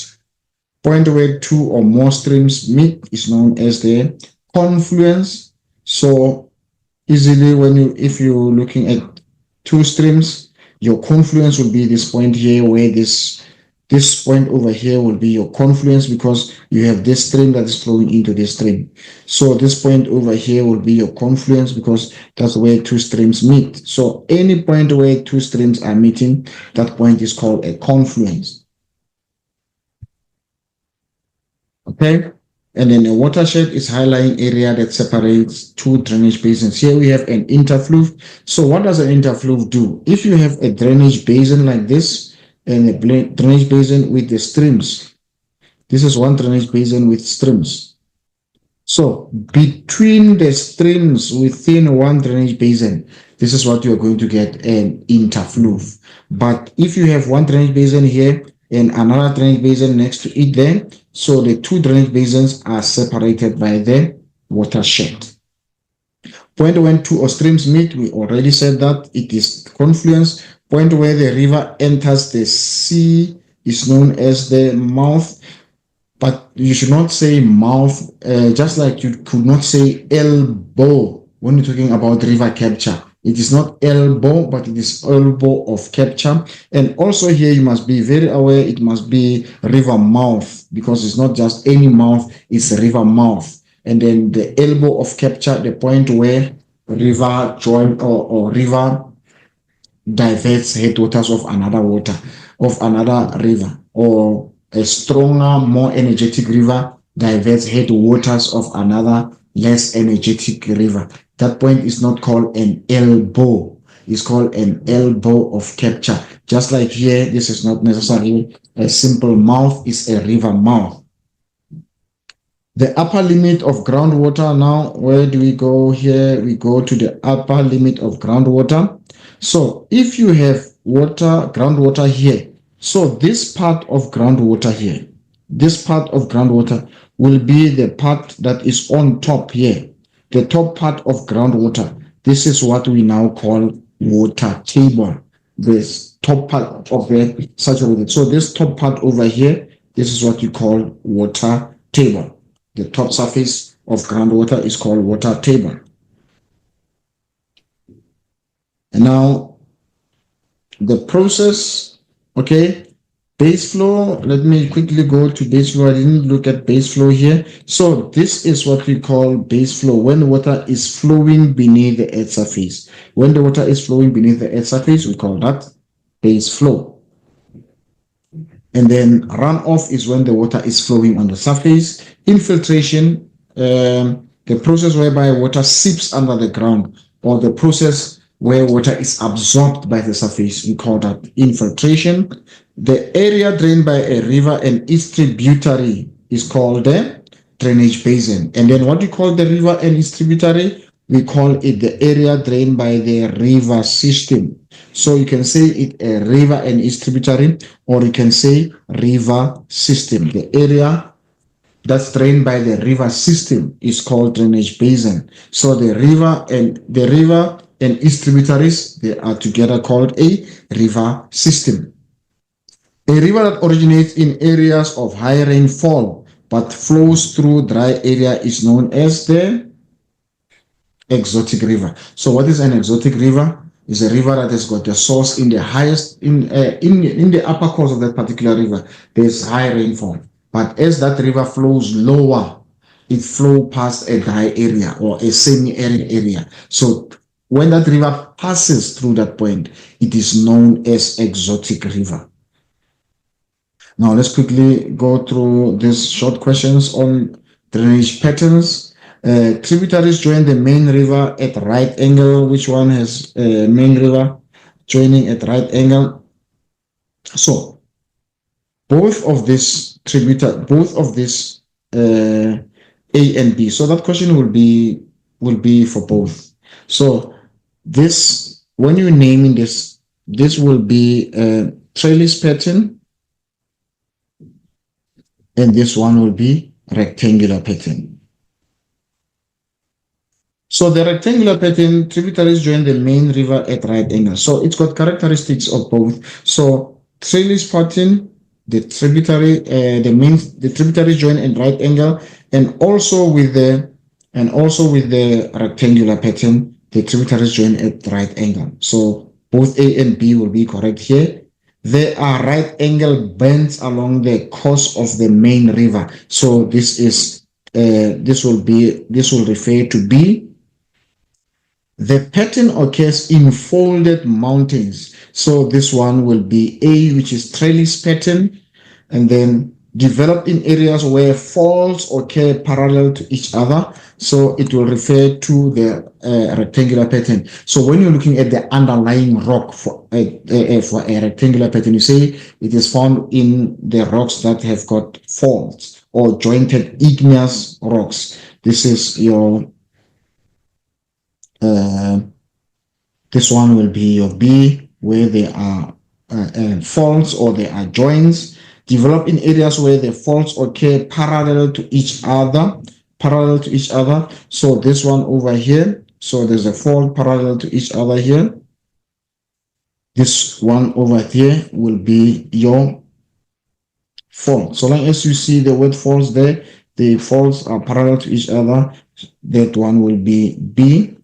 Point where 2 or more streams meet is known as the confluence. So easily, if you're looking at 2 streams, your confluence will be this point here, where this point over here will be your confluence, because you have this stream that is flowing into this stream. So this point over here will be your confluence, because that's where 2 streams meet. So any point where 2 streams are meeting, that point is called a confluence. Okay. And then a watershed is high-lying area that separates two drainage basins. Here we have an interfluve. So what does an interfluve do? If you have a drainage basin like this, and a drainage basin with the streams, this is one drainage basin with streams. So between the streams within one drainage basin, this is what you're going to get, an interfluve. But if you have one drainage basin here and another drainage basin next to it there, so the two drainage basins are separated by the watershed. Point when two or streams meet, we already said that it is confluence. Point where the river enters the sea is known as the mouth. But you should not say mouth, just like you could not say elbow when you're talking about river capture. It is not elbow, but it is elbow of capture. And also here you must be very aware, it must be river mouth, because it's not just any mouth, it's a river mouth. And then the elbow of capture, the point where river join or river diverts headwaters of another river, or a stronger, more energetic river diverts headwaters of another less energetic river. That point is not called an elbow. It's called an elbow of capture. Just like here, this is not necessarily a simple mouth, it's a river mouth. The upper limit of groundwater now, where do we go here? We go to the upper limit of groundwater. So if you have water, groundwater here, so this part of groundwater here, this part of groundwater will be the part that is on top here, the top part of groundwater. This is what we now call water table, this top part of the saturated. So this top part over here, this is what you call water table. The top surface of groundwater is called water table. And now the process, okay, base flow. Let me quickly go to base flow. I didn't look at base flow here. So this is what we call base flow, when water is flowing beneath the earth surface. When the water is flowing beneath the earth surface, we call that base flow. And then runoff is when the water is flowing on the surface. Infiltration, the process whereby water seeps under the ground, or the process where water is absorbed by the surface, we call that infiltration. The area drained by a river and its tributary is called the drainage basin. And then what we call the river and its tributary, we call it the area drained by the river system. So you can say it a river and its tributary, or you can say river system. The area that's drained by the river system is called drainage basin. So the river and its tributaries, they are together called a river system. A river that originates in areas of high rainfall but flows through dry area is known as the exotic river. So what is an exotic river? Is a river that has got the source in the highest, in the upper course of that particular river. There's high rainfall. But as that river flows lower, it flows past a dry area or a semi-arid area. So when that river passes through that point, it is known as exotic river. Now let's quickly go through these short questions on drainage patterns. Tributaries join the main river at right angle. Which one has a main river joining at right angle? So both of this A and B. So that question will be for both. So this, when you're naming this will be a trellis pattern, and this one will be rectangular pattern. So the rectangular pattern, tributaries join the main river at right angle. So it's got characteristics of both. So trellis pattern, the tributaries join at right angle, and also with the rectangular pattern, the tributaries join at right angle. So both A and B will be correct here. There are right angle bends along the course of the main river. So this will refer to B. The pattern occurs in folded mountains. So this one will be A, which is trellis pattern, and then develop in areas where faults occur parallel to each other. So it will refer to the rectangular pattern. So when you're looking at the underlying rock for a rectangular pattern, you say it is found in the rocks that have got faults or jointed igneous rocks. This is your this one will be your B, where there are faults or there are joints. Develop in areas where the faults occur parallel to each other. So this one over here, so there's a fault parallel to each other here. This one over here will be your fault. So long as you see the word faults there, the faults are parallel to each other, that one will be B.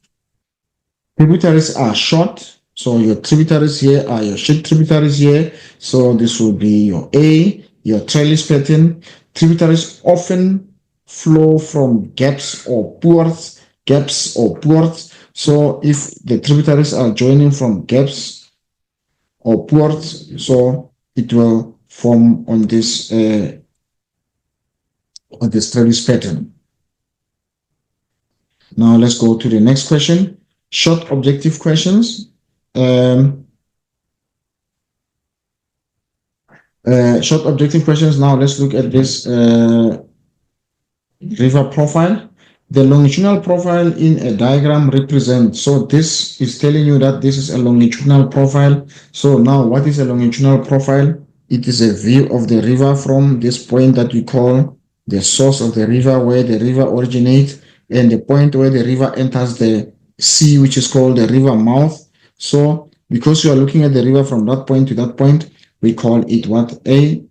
Tributaries are short. So your tributaries here are your short tributaries here. So this will be your A, your trellis pattern. Tributaries often flow from gaps or pores. So if the tributaries are joining from gaps or pores, so it will form on this trellis pattern. Now let's go to the next question. Short objective questions. Short objective questions. Now let's look at this river profile. The longitudinal profile in a diagram represents, so this is telling you that this is a longitudinal profile. So now what is a longitudinal profile? It is a view of the river from this point that we call the source of the river, where the river originates, and the point where the river enters the sea, which is called the river mouth. So because you are looking at the river from that point to that point, we call it what? A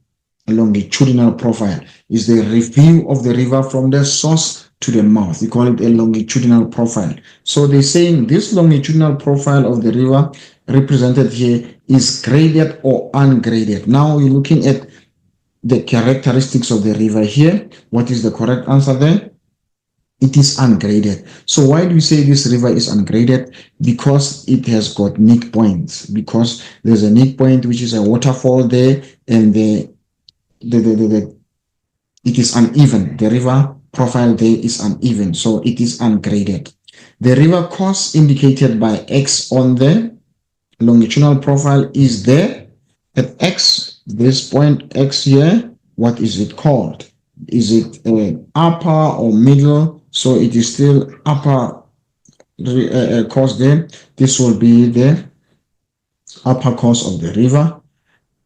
longitudinal profile. Is the review of the river from the source to the mouth. We call it a longitudinal profile. So they're saying this longitudinal profile of the river represented here is graded or ungraded. Now you're looking at the characteristics of the river here. What is the correct answer there? It is ungraded. So why do we say this river is ungraded? Because it has got nick points. Because there's a nick point which is a waterfall there, and it is uneven. The river profile there is uneven, so it is ungraded. The river course indicated by X on the longitudinal profile is there. At X, this point X here, what is it called? Is it upper or middle? So it is still upper course there. This will be the upper course of the river.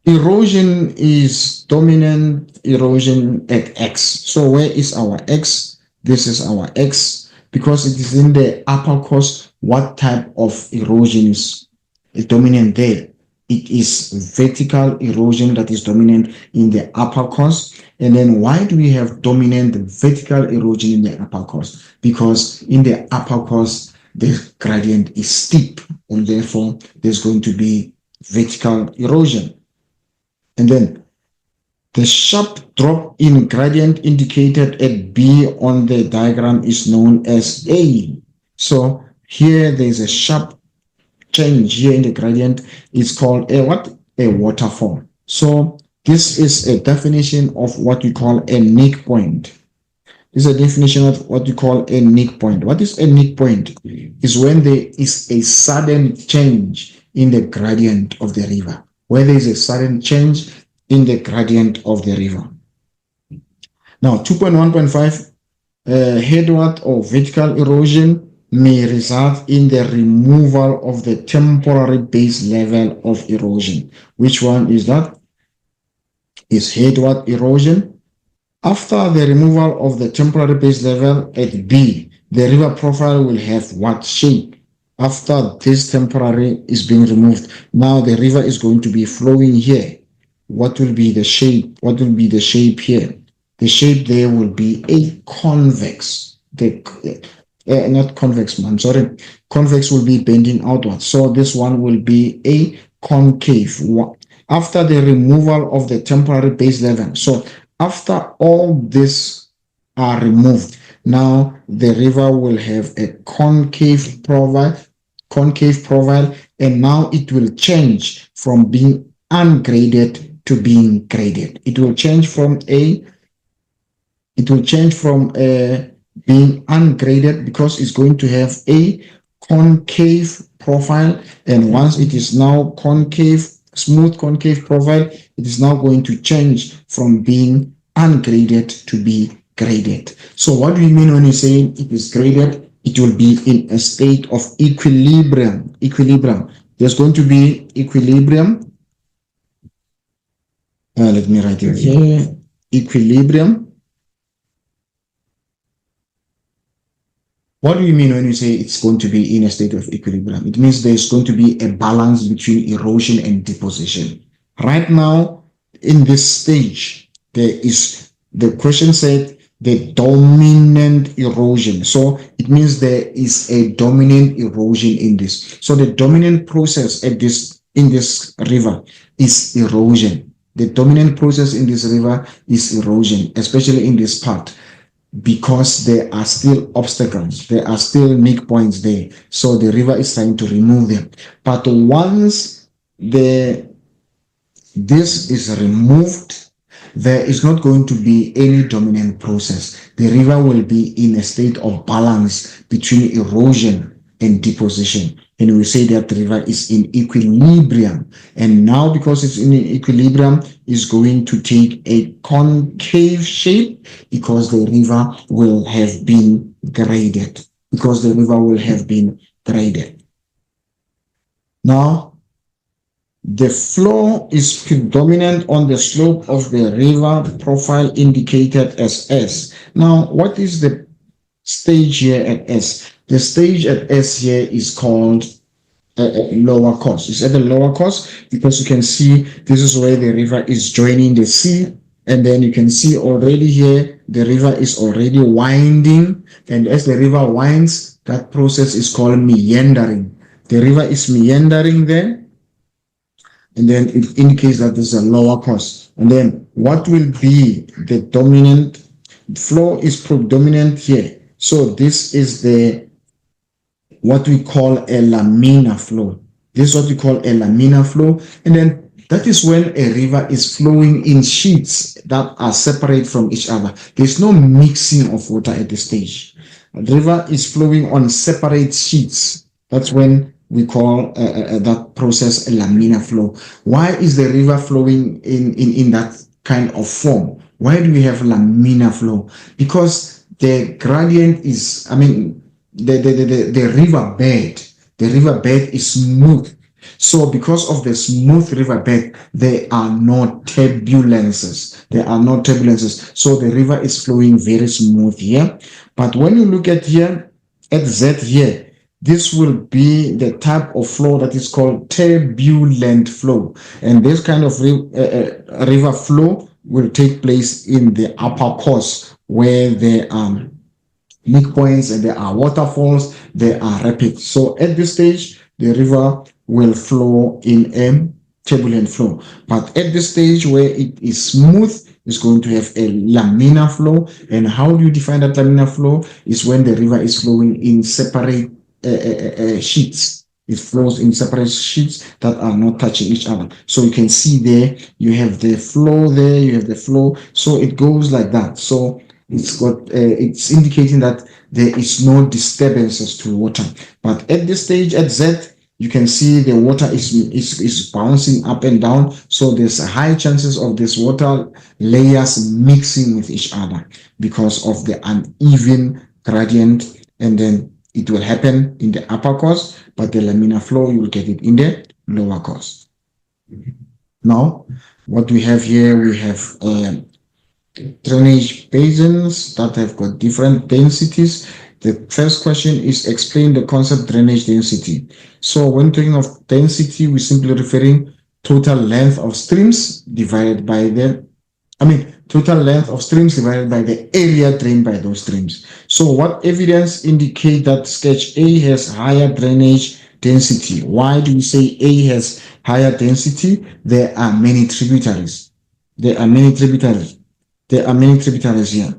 Erosion is dominant erosion at X. So where is our X? This is our X. Because it is in the upper course, what type of erosion is dominant there? It is vertical erosion that is dominant in the upper course. And then why do we have dominant vertical erosion in the upper course? Because in the upper course, the gradient is steep, and therefore there's going to be vertical erosion. And then the sharp drop in gradient indicated at B on the diagram is known as A. So here there's a sharp change here in the gradient. It's called a what? A waterfall. So this is a definition of what we call a nick point. This is a definition of what we call a nick point. What is a nick point? Is when there is a sudden change in the gradient of the river. Where there is a sudden change in the gradient of the river. Now, 2.1.5, headward or vertical erosion may result in the removal of the temporary base level of erosion. Which one is that? Is headward erosion. After the removal of the temporary base level at B, the river profile will have what shape? After this temporary is being removed, now the river is going to be flowing here. What will be the shape? What will be the shape here? The shape there will be a convex. Not convex, I'm sorry. Convex will be bending outwards. So this one will be a concave. After the removal of the temporary base level. So after all this are removed, now the river will have a concave profile, and now it will change from being ungraded to being graded. It will change from being ungraded because it's going to have a concave profile, and once it is now concave, smooth concave profile, it is now going to change from being ungraded to be graded. So what do we mean when we say it is graded? It will be in a state of equilibrium. There's going to be equilibrium. Let me write it here. Equilibrium. What do you mean when you say it's going to be in a state of equilibrium? It means there's going to be a balance between erosion and deposition. Right now, in this stage, the question said the dominant erosion. So it means there is a dominant erosion in this. So the dominant process in this river is erosion. The dominant process in this river is erosion, especially in this part, because there are still obstacles, there are still weak points there. So the river is trying to remove them. But once this is removed, there is not going to be any dominant process. The river will be in a state of balance between erosion and deposition. And we say that the river is in equilibrium. And now, because it's in equilibrium, it's going to take a concave shape because the river will have been graded. Now, the flow is predominant on the slope of the river profile indicated as S. Now, what is the stage here at S? The stage at S here is called lower course. It's at the lower course because you can see this is where the river is joining the sea, and then you can see already here the river is already winding, and as the river winds, that process is called meandering. The river is meandering there, and then it indicates that there's a lower course. And then what will be the dominant flow is predominant here. So this is what we call a laminar flow. This is what we call a laminar flow. And then that is when a river is flowing in sheets that are separate from each other. There's no mixing of water at this stage. The river is flowing on separate sheets. That's when we call that process a laminar flow. Why is the river flowing in that kind of form? Why do we have laminar flow? Because the gradient is, the riverbed is smooth. So because of the smooth riverbed, there are no turbulences. So the river is flowing very smooth here. But when you look at here, at Z here, this will be the type of flow that is called turbulent flow. And this kind of river flow will take place in the upper course where there are weak points and there are waterfalls, there are rapids. So at this stage, the river will flow in a turbulent flow. But at this stage where it is smooth, it's going to have a laminar flow. And how do you define that laminar flow? Is when the river is flowing in separate sheets. It flows in separate sheets that are not touching each other. So you can see there, you have the flow there, you have the flow. So it goes like that. So it's indicating that there is no disturbances to water. But at this stage, at Z, you can see the water is bouncing up and down. So there's high chances of this water layers mixing with each other because of the uneven gradient, and then it will happen in the upper course, but the laminar flow, you will get it in the lower course. Now, what we have here, we have drainage basins that have got different densities. The first question is explain the concept drainage density. So when talking of density, we're simply referring total length of streams divided by total length of streams divided by the area drained by those streams. So what evidence indicate that sketch A has higher drainage density? Why do we say A has higher density? There are many tributaries. There are many tributaries here.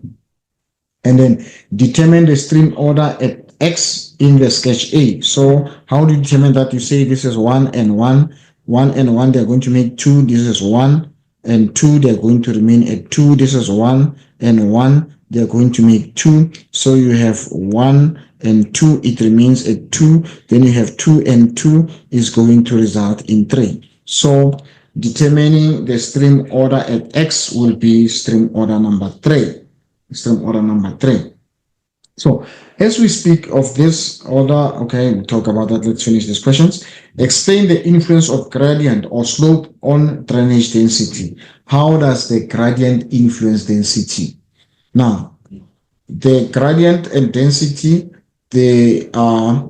And then determine the stream order at X in the sketch A. So how do you determine that? You say this is 1 and 1. 1 and 1, they're going to make 2. This is 1. and 2, they're going to remain at 2. This is 1 and 1, they're going to make 2. So you have 1 and 2, it remains at 2. Then you have 2 and 2 is going to result in 3. So determining the stream order at X will be stream order number 3. Stream order number 3. So as we speak of this order, okay, we'll talk about that. Let's finish these questions. Explain the influence of gradient or slope on drainage density. How does the gradient influence density? Now, the gradient and density, they are,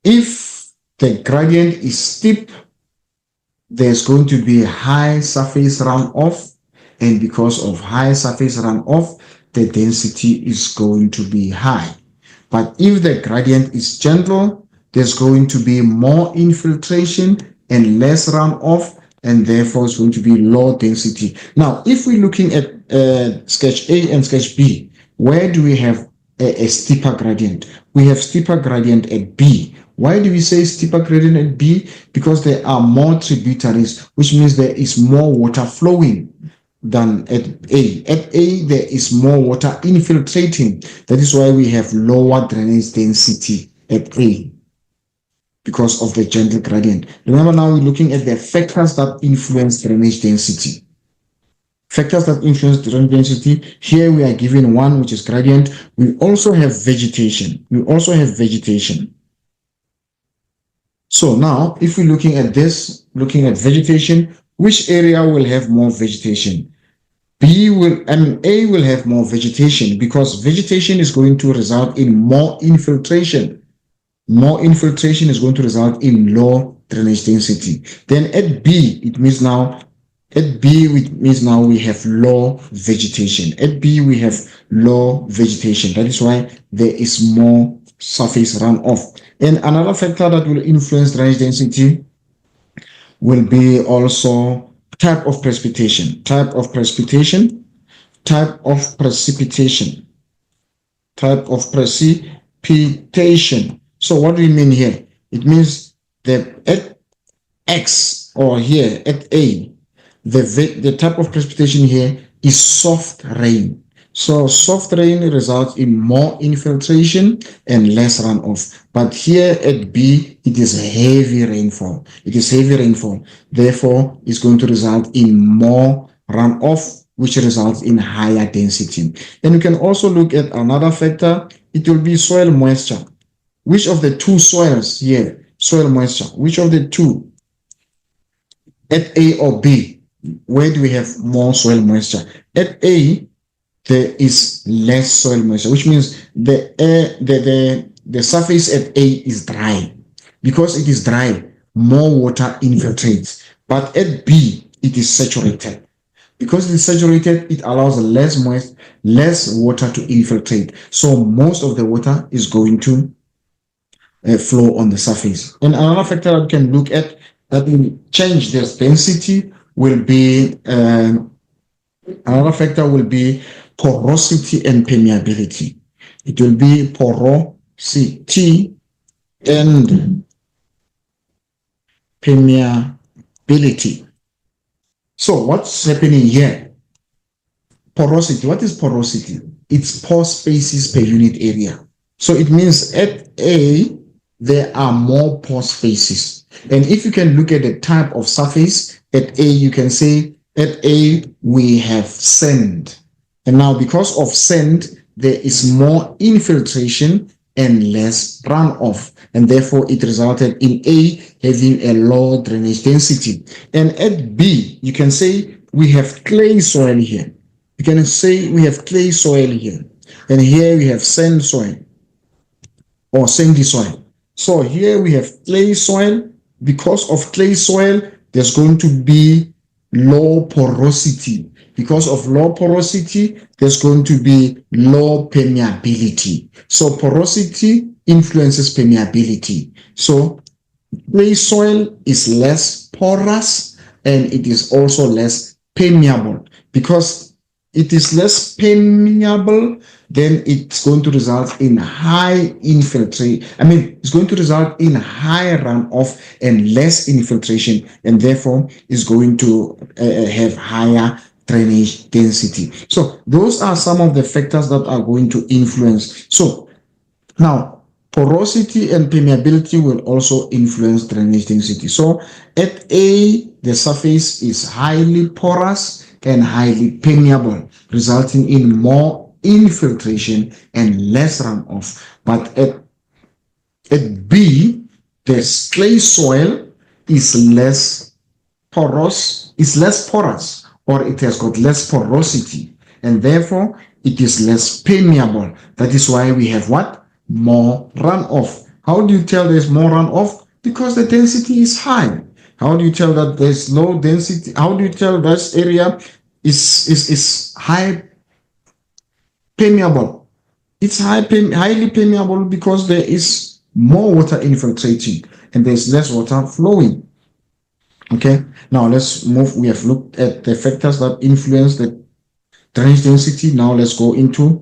if the gradient is steep, there's going to be a high surface runoff. And because of high surface runoff, the density is going to be high. But if the gradient is gentle, there's going to be more infiltration and less runoff, and therefore it's going to be low density. Now, if we're looking at sketch A and sketch B, where do we have a steeper gradient? We have steeper gradient at B. Why do we say steeper gradient at B? Because there are more tributaries, which means there is more water flowing than at A. At A, there is more water infiltrating. That is why we have lower drainage density at A, because of the gentle gradient. Remember, now we're looking at the factors that influence drainage density. Factors that influence drainage density. Here we are given one, which is gradient. We also have vegetation. So now, if we're looking at this, looking at vegetation, which area will have more vegetation? A will have more vegetation, because vegetation is going to result in more infiltration. More infiltration is going to result in low drainage density. Then at B, it means now, we have low vegetation. At B, we have low vegetation. That is why there is more surface runoff. And another factor that will influence drainage density will be also type of precipitation. So what do we mean here? It means that at X, or here at A, the type of precipitation here is soft rain. So soft rain results in more infiltration and less runoff. But here at B, it is heavy rainfall. Therefore, it's going to result in more runoff, which results in higher density. Then you can also look at another factor. It will be soil moisture. Which of the two soils here, soil moisture, which of the two, at A or B, where do we have more soil moisture? At A, there is less soil moisture, which means the surface at A is dry. Because it is dry, more water infiltrates. But at B, it is saturated. Because it is saturated, it allows less water to infiltrate. So most of the water is going to flow on the surface. And another factor that we can look at that will change this density will be, another factor will be porosity and permeability. It will be porosity and permeability. So what's happening here? Porosity. What is porosity? It's pore spaces per unit area. So it means at A, there are more pore spaces. And if you can look at the type of surface, at A, you can say at A, we have sand. And now because of sand, there is more infiltration and less runoff. And therefore, it resulted in A having a low drainage density. And at B, you can say we have clay soil here. You can say we have clay soil here. And here we have sand soil or sandy soil. So here we have clay soil. Because of clay soil, there's going to be low porosity. Because of low porosity, there's going to be low permeability. So porosity influences permeability. So clay soil is less porous and it is also less permeable. Because it is less permeable, then it's going to result in high infiltrate. It's going to result in high runoff and less infiltration, and therefore is going to have higher drainage density. So those are some of the factors that are going to influence. So now, porosity and permeability will also influence drainage density. So at A, the surface is highly porous and highly permeable, resulting in more infiltration and less runoff. But at B, the clay soil is less porous, or it has got less porosity, and therefore it is less permeable. That is why we have what? More runoff. How do you tell there's more runoff? Because the density is high. How do you tell that there's low density? How do you tell this area is high permeable? It's highly permeable because there is more water infiltrating and there's less water flowing. Okay, now let's move. We have looked at the factors that influence the drainage density. Now let's go into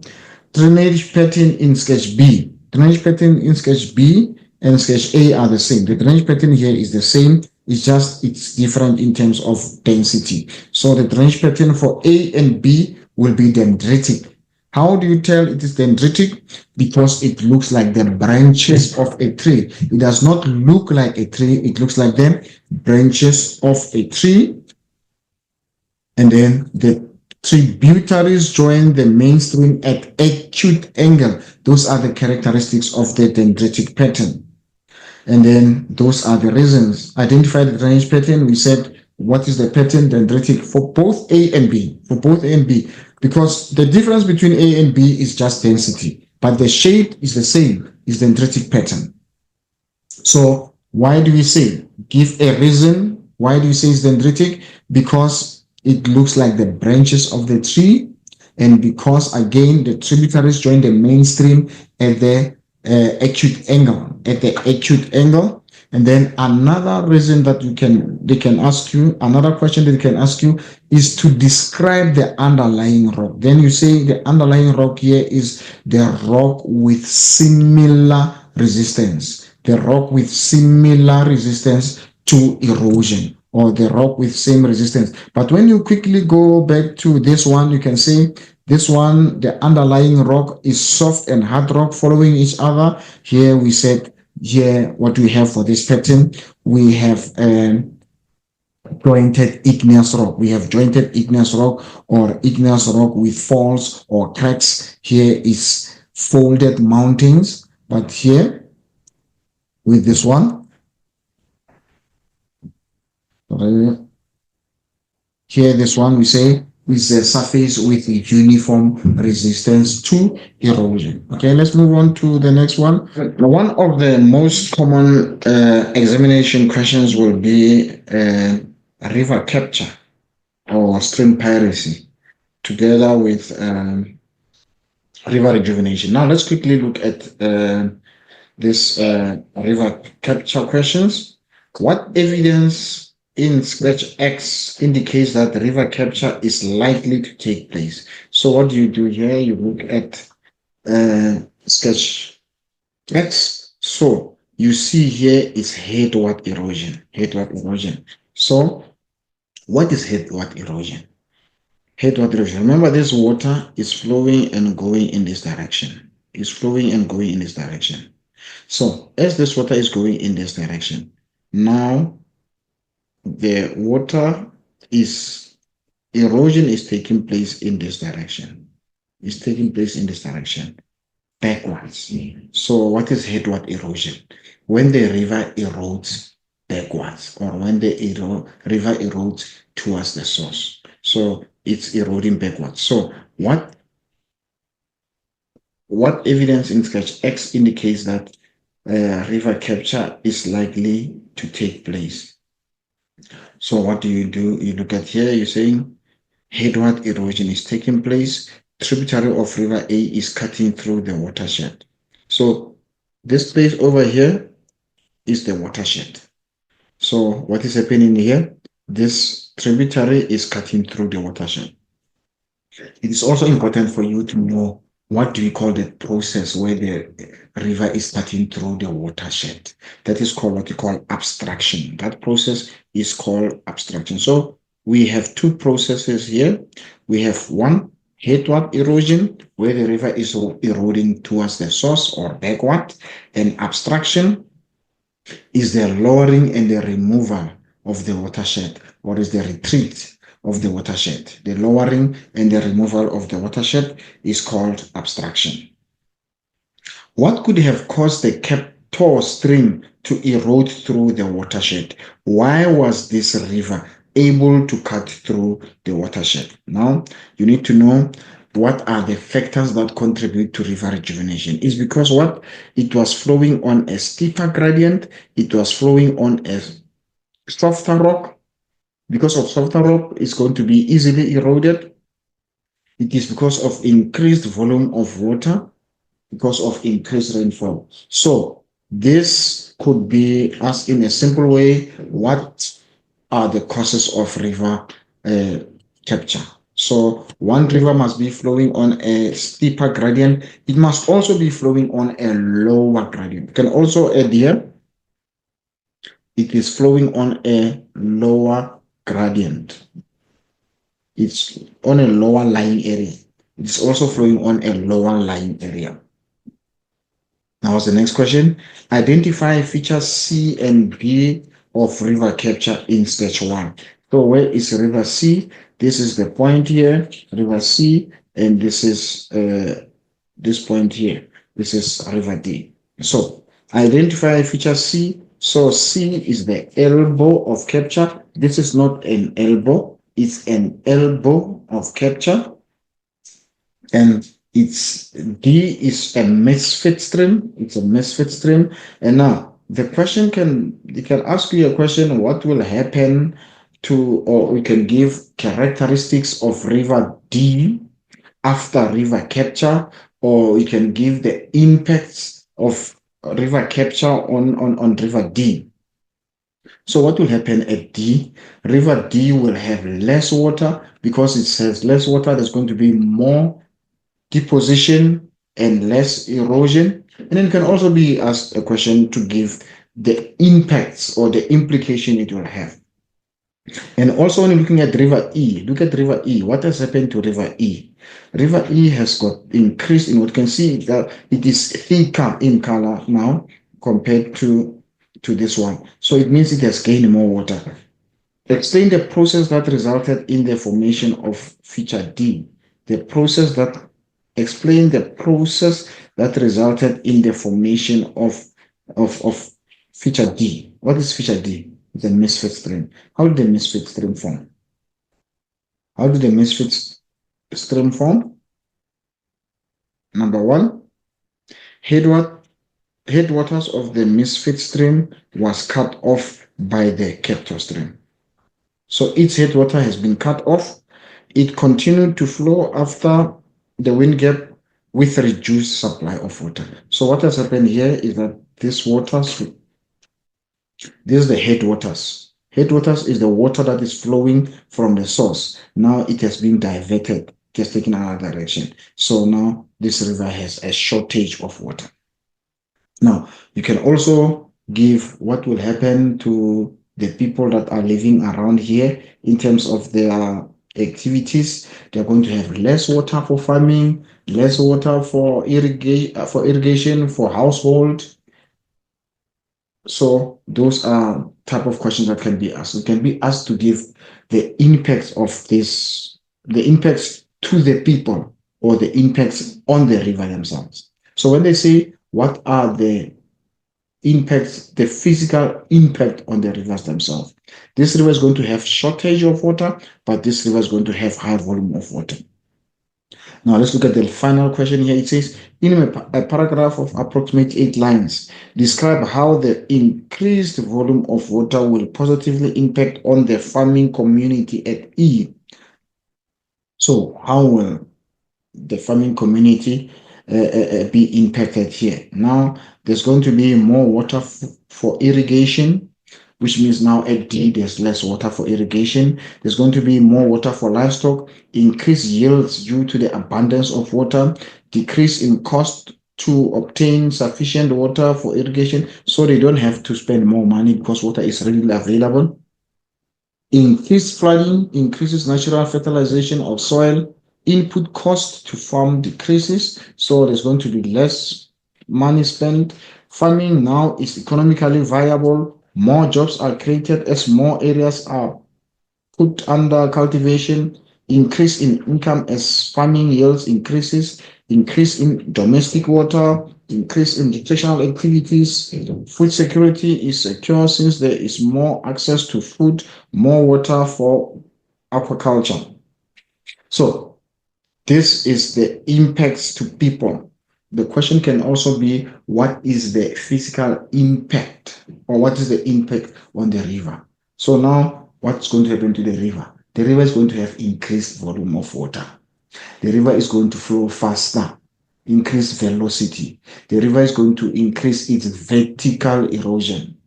drainage pattern in sketch B. Drainage pattern in sketch B and sketch A are the same. The drainage pattern here is the same. It's different in terms of density. So the drainage pattern for A and B will be dendritic. How do you tell it is dendritic? Because it looks like the branches of a tree. It does not look like a tree. It looks like the branches of a tree. And then the tributaries join the mainstream at acute angle. Those are the characteristics of the dendritic pattern. And then those are the reasons. Identify the drainage pattern. We said, what is the pattern? Dendritic for both A and B. For both A and B. Because the difference between A and B is just density. But the shape is the same. It's dendritic pattern. So why do we say? Give a reason. Why do you say it's dendritic? Because it looks like the branches of the tree, and because again the tributaries join the mainstream at the acute angle. And then another reason that they can ask you, another question that they can ask you is to describe the underlying rock. Then you say the underlying rock here is the rock with similar resistance. The rock with similar resistance to erosion, or the rock with same resistance. But when you quickly go back to this one, you can say this one, the underlying rock is soft and hard rock following each other. Here we said, here what we have for this pattern, we have jointed igneous rock. We have jointed igneous rock, or igneous rock with faults or cracks. Here is folded mountains, but here with this one, here this one we say is a surface with a uniform resistance to erosion. Okay, let's move on to the next one. One of the most common examination questions will be river capture or stream piracy together with river rejuvenation. Now let's quickly look at this river capture questions. What evidence in sketch X indicates that river capture is likely to take place? So what do you do here? You look at sketch X. So you see here is headward erosion. So what is headward erosion? Headward erosion. Remember, this water is flowing and going in this direction. So as this water is going in this direction, now the water erosion is taking place in this direction. Backwards. So what is headward erosion? When the river erodes backwards, or when the river erodes towards the source. So it's eroding backwards. So what evidence in sketch X indicates that river capture is likely to take place? So what do? You look at here, you're saying headward erosion is taking place. Tributary of river A is cutting through the watershed. So this place over here is the watershed. So what is happening here? This tributary is cutting through the watershed. It is also important for you to know what do we call the process where the river is cutting through the watershed? That is called what we call abstraction. That process is called abstraction. So we have two processes here. We have one, headward erosion, where the river is eroding towards the source or backward, and abstraction is the lowering and the removal of the watershed, or is the retreat of the watershed. The lowering and the removal of the watershed is called abstraction. What could have caused the Captor stream to erode through the watershed? Why was this river able to cut through the watershed? Now, you need to know what are the factors that contribute to river rejuvenation. It's because what? It was flowing on a steeper gradient. It was flowing on a softer rock. Because of softer rock, it's going to be easily eroded. It is because of increased volume of water, because of increased rainfall. So this could be asked in a simple way, what are the causes of river capture? So one river must be flowing on a steeper gradient. It must also be flowing on a lower gradient. You can also add here, it is flowing on a lower gradient. It's on a lower lying area. It's also flowing on a lower lying area. Now, what's the next question? Identify features C and B of river capture in stage 1. So where is river C? This is the point here, river C, and this is this point here. This is river D. So identify feature C. So C is the elbow of capture. This is not an elbow, it's an elbow of capture. And it's D is a misfit stream. It's a misfit stream. And now the question can ask you a question, what will happen to, or we can give characteristics of river D after river capture, or we can give the impacts of river capture on river D. So what will happen at D? River D will have less water. Because it has less water, there's going to be more deposition and less erosion. And then it can also be asked a question to give the impacts or the implication it will have. And also when you're looking at river E, look at river E. What has happened to river E? River E has got increased in what you can see that it is thicker in color now compared to this one. So it means it has gained more water. Explain the process that resulted in the formation of feature D. Explain the process that resulted in the formation of feature D. What is feature D? The misfit stream. How did the misfit stream form? How did the misfit stream form? Number one, headwaters of the misfit stream was cut off by the Captor stream. So its headwater has been cut off. It continued to flow after the wind gap with reduced supply of water. So what has happened here is that this is the headwaters. Headwaters is the water that is flowing from the source. Now it has been diverted. It has taken another direction. So now this river has a shortage of water. Now, you can also give what will happen to the people that are living around here in terms of their activities. They're going to have less water for farming, less water for irrigation, for household. So those are type of questions that can be asked. It can be asked to give the impacts of this, the impacts to the people or the impacts on the river themselves. So when they say what are the impacts, the physical impact on the rivers themselves, this river is going to have shortage of water, but this river is going to have high volume of water. Now let's look at the final question here. It says, in a paragraph of approximately 8 lines, describe how the increased volume of water will positively impact on the farming community at E. So how will the farming community be impacted here? Now there's going to be more water for irrigation, which means now at D there's less water for irrigation. There's going to be more water for livestock, increased yields due to the abundance of water, decrease in cost to obtain sufficient water for irrigation, so they don't have to spend more money because water is readily available. Increased flooding increases natural fertilization of soil. Input cost to farm decreases, so there's going to be less money spent. Farming now is economically viable. More jobs are created as more areas are put under cultivation. Increase in income as farming yields increases. Increase in domestic water. Increase in nutritional activities. Food security is secure since there is more access to food, more water for aquaculture. So this is the impacts to people. The question can also be, what is the physical impact, or what is the impact on the river? So now what's going to happen to the river? The river is going to have increased volume of water. The river is going to flow faster, increased velocity. The river is going to increase its vertical erosion.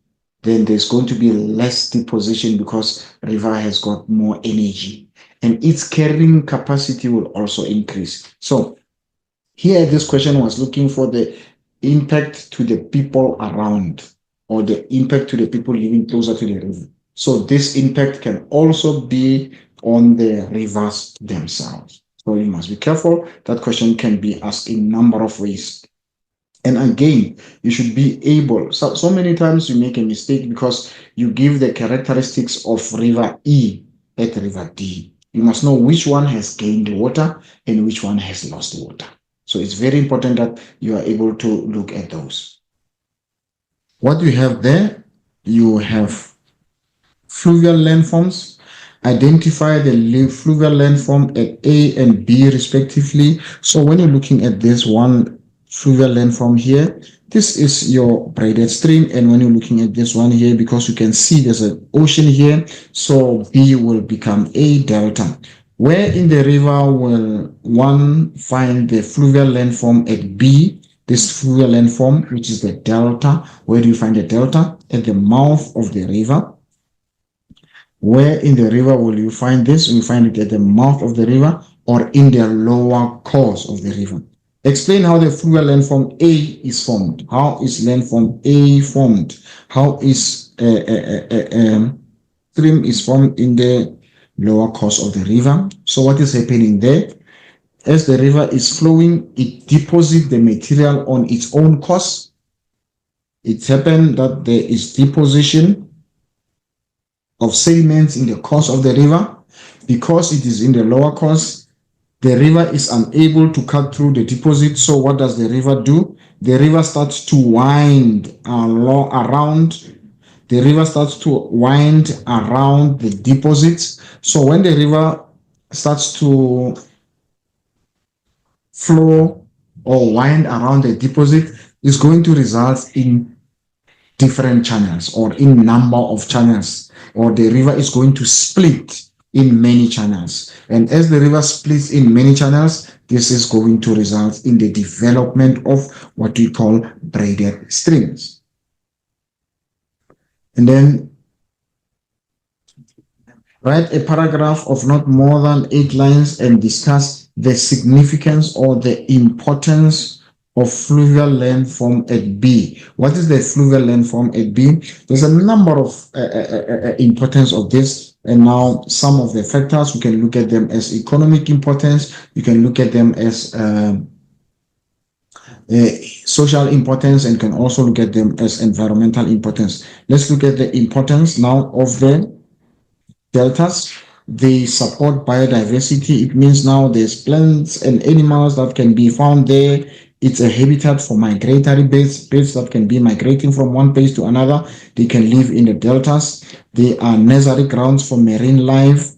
Then there's going to be less deposition because river has got more energy, and its carrying capacity will also increase. So here this question was looking for the impact to the people around, or the impact to the people living closer to the river. So this impact can also be on the rivers themselves. So you must be careful. That question can be asked in a number of ways. And again, you should be able, so many times you make a mistake because you give the characteristics of river E at river D. You must know which one has gained water and which one has lost water. So it's very important that you are able to look at those. What you have there, you have fluvial landforms. Identify the fluvial landform at A and B respectively. So when you're looking at this one fluvial landform here, this is your braided stream, and when you're looking at this one here, because you can see there's an ocean here, so B will become a delta. Where in the river will one find the fluvial landform at B? This fluvial landform, which is the delta. Where do you find the delta? At the mouth of the river. Where in the river will you find this? You find it at the mouth of the river or in the lower course of the river. Explain how the fluvial landform A is formed. How is landform A formed? How is stream is formed in the lower course of the river? So what is happening there? As the river is flowing, it deposits the material on its own course. It's happened that there is deposition of sediments in the course of the river. Because it is in the lower course, the river is unable to cut through the deposit. So what does the river do? The river starts to wind around. The river starts to wind around the deposits. So when the river starts to flow or wind around the deposit, it's going to result in different channels, or in number of channels, or the river is going to split in many channels. And as the river splits in many channels, this is going to result in the development of what we call braided streams. And then write a paragraph of not more than 8 lines and discuss the significance or the importance of fluvial landform at B. What is the fluvial landform at B? There's a number of importance of this, and now some of the factors, we can look at them as economic importance, you can look at them as social importance, and can also look at them as environmental importance. Let's look at the importance now of the deltas. They support biodiversity. It means now there's plants and animals that can be found there. It's a habitat for migratory birds that can be migrating from one place to another. They can live in the deltas. They are nursery grounds for marine life.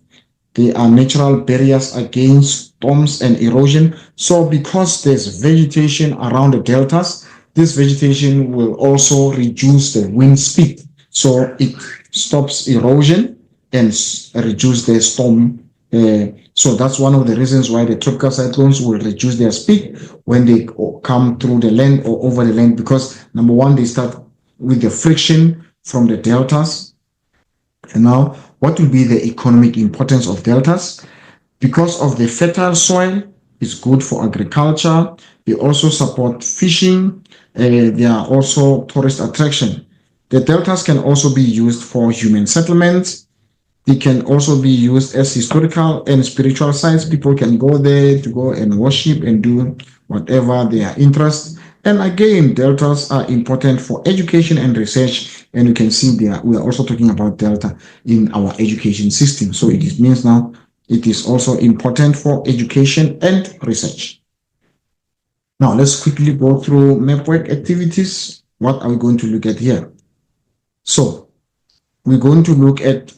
They are natural barriers against storms and erosion. So because there's vegetation around the deltas, this vegetation will also reduce the wind speed. So it stops erosion and reduce the storm. So that's one of the reasons why the tropical cyclones will reduce their speed when they come through the land or over the land, because number one, they start with the friction from the deltas. And now, what will be the economic importance of deltas? Because of the fertile soil, It's good for agriculture. They also support fishing. They are also tourist attraction. The deltas can also be used for human settlements. They can also be used as historical and spiritual sites. People can go there to go and worship and do whatever their interest. And again, deltas are important for education and research. And you can see there, we are also talking about delta in our education system. So it means now it is also important for education and research. Now, let's quickly go through mapwork activities. What are we going to look at here? So, we're going to look at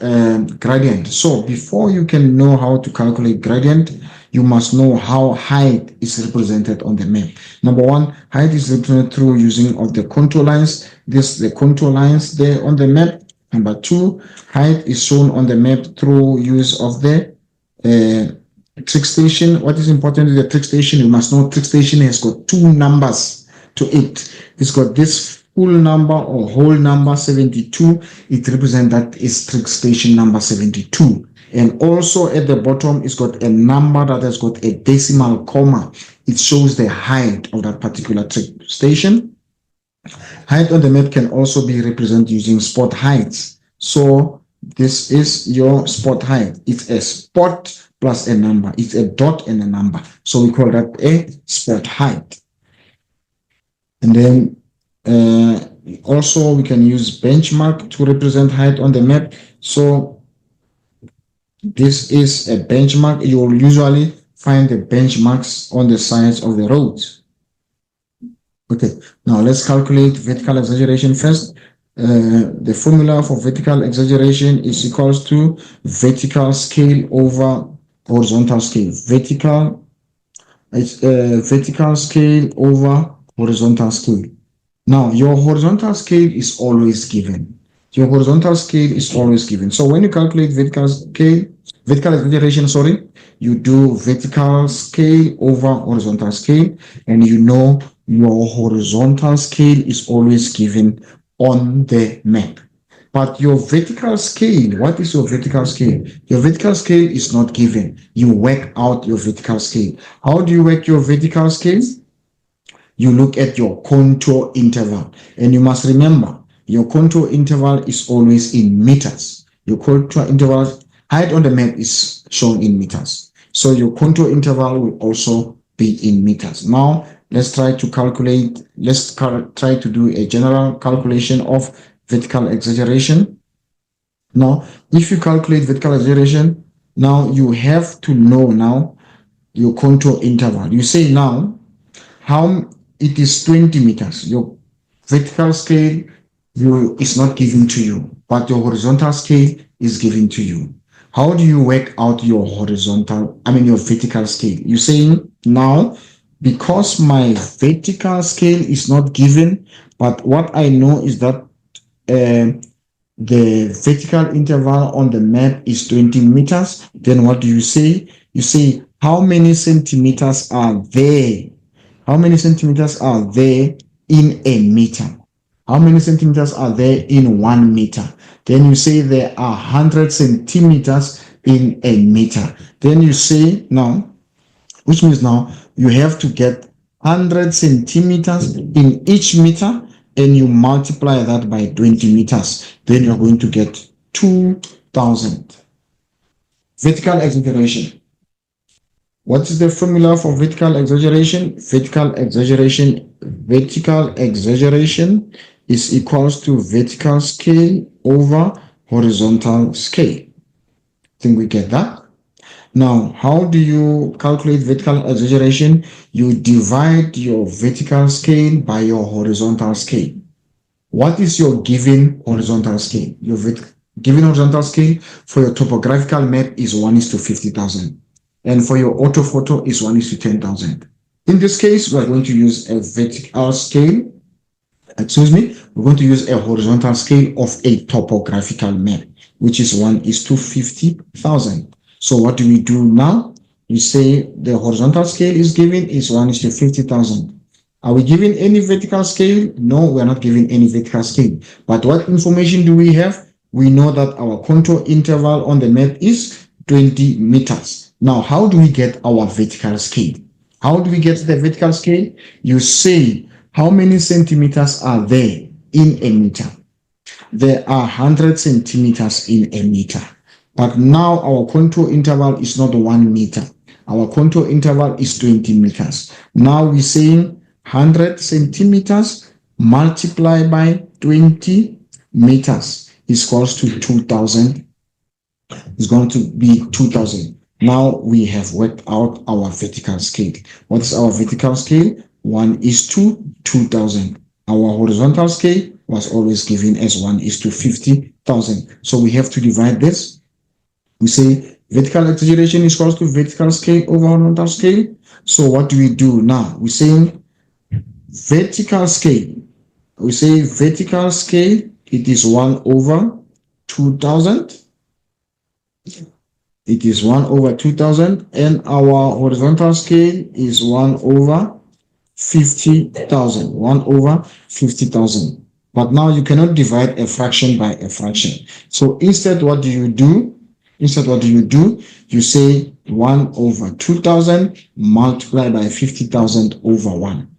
gradient. So, before you can know how to calculate gradient, you must know how height is represented on the map. Number one, height is represented through using of the contour lines. This the contour lines there on the map. Number two, height is shown on the map through use of the trig station. What is important is the trig station. You must know trig station has got two numbers to it. It's got this full number or whole number 72. It represents that is trig station number 72. And also at the bottom, it's got a number that has got a decimal comma. It shows the height of that particular trig station. Height on the map can also be represented using spot heights. So this is your spot height. It's a spot plus a number. It's a dot and a number. So we call that a spot height. And then also we can use benchmark to represent height on the map. So this is a benchmark. You will usually find the benchmarks on the sides of the roads. Okay, now let's calculate vertical exaggeration first. The formula for vertical exaggeration is equals to vertical scale over horizontal scale. Vertical scale over horizontal scale. Now, your horizontal scale is always given. Your horizontal scale is always given. So when you calculate vertical exaggeration, you do vertical scale over horizontal scale, and you know your horizontal scale is always given on the map. But your vertical scale, what is your vertical scale? Your vertical scale is not given. You work out your vertical scale. How do you work your vertical scale? You look at your contour interval. And you must remember, your contour interval is always in meters. Your contour interval, height on the map is shown in meters. So your contour interval will also be in meters. Now, let's try to calculate, try to do a general calculation of vertical exaggeration. Now, if you calculate vertical exaggeration, now you have to know now your contour interval. You say now, how it is 20 meters. Your vertical scale is not given to you, but your horizontal scale is given to you. How do you work out your your vertical scale? You're saying now, because my vertical scale is not given, but what I know is that the vertical interval on the map is 20 meters, then what do you say? You say, how many centimeters are there? How many centimeters are there in a meter? How many centimeters are there in 1 meter? Then you say there are 100 centimeters in a meter. Then you say now, which means now you have to get 100 centimeters in each meter, and you multiply that by 20 meters. Then you're going to get 2,000. Vertical exaggeration. What is the formula for vertical exaggeration? Vertical exaggeration is equals to vertical scale over horizontal scale. I think we get that. Now, how do you calculate vertical exaggeration? You divide your vertical scale by your horizontal scale. What is your given horizontal scale? Your given horizontal scale for your topographical map is 1:50,000. And for your orthophoto is 1:10,000. In this case, we're going to use a vertical scale. We're going to use a horizontal scale of a topographical map, which is 1:50,000. So what do we do now? We say the horizontal scale is given is 1:50,000. Are we given any vertical scale? No, we're not given any vertical scale. But what information do we have? We know that our contour interval on the map is 20 meters. Now, how do we get our vertical scale? How do we get the vertical scale? You say how many centimeters are there in a meter. There are 100 centimeters in a meter. But now our contour interval is not 1 meter. Our contour interval is 20 meters. Now we're saying 100 centimeters multiplied by 20 meters is equals to 2,000. It's going to be 2,000. Now we have worked out our vertical scale. What is our vertical scale? 1 is to 2,000. Our horizontal scale was always given as 1 is to 50,000. So we have to divide this. We say vertical exaggeration is equal to vertical scale over horizontal scale. So what do we do now? We're saying vertical scale. We say vertical scale, it is 1 over 2,000. It is 1 over 2,000, and our horizontal scale is 1 over 50,000. 1 over 50,000. But now you cannot divide a fraction by a fraction. So instead, what do you do? You say 1 over 2,000 multiplied by 50,000 over 1.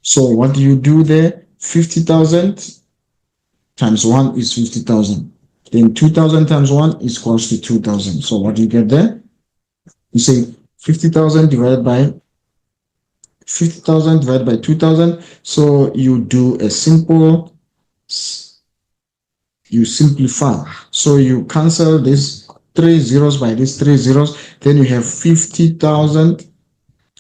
So what do you do there? 50,000 times 1 is 50,000. Then 2,000 times 1 is equals to 2,000. So what do you get there? You say 50,000 divided by 50,000 divided by 2,000. So you do a simple, you simplify. So you cancel this 3 zeros by these 3 zeros. Then you have 50,000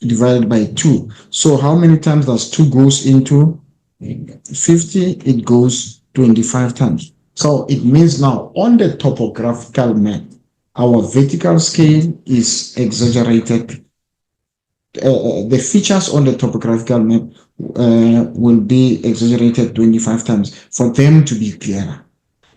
divided by 2. So how many times does 2 goes into 50? It goes 25 times. So it means now on the topographical map, our vertical scale is exaggerated. The features on the topographical map will be exaggerated 25 times for them to be clearer.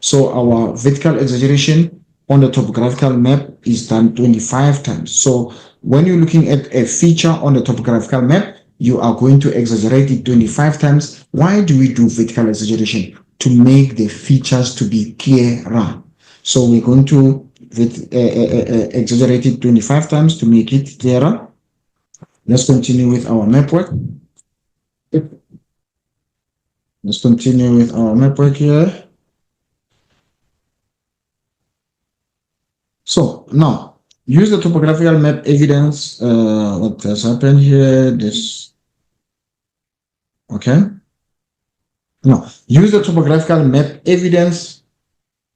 So our vertical exaggeration on the topographical map is done 25 times. So when you're looking at a feature on the topographical map, you are going to exaggerate it 25 times. Why do we do vertical exaggeration? To make the features to be clearer. So we're going to exaggerate it 25 times to make it clearer. Let's continue with our map work. Let's continue with our map work here. So now, use the topographical map evidence. What has happened here? This. Okay. Now, use the topographical map evidence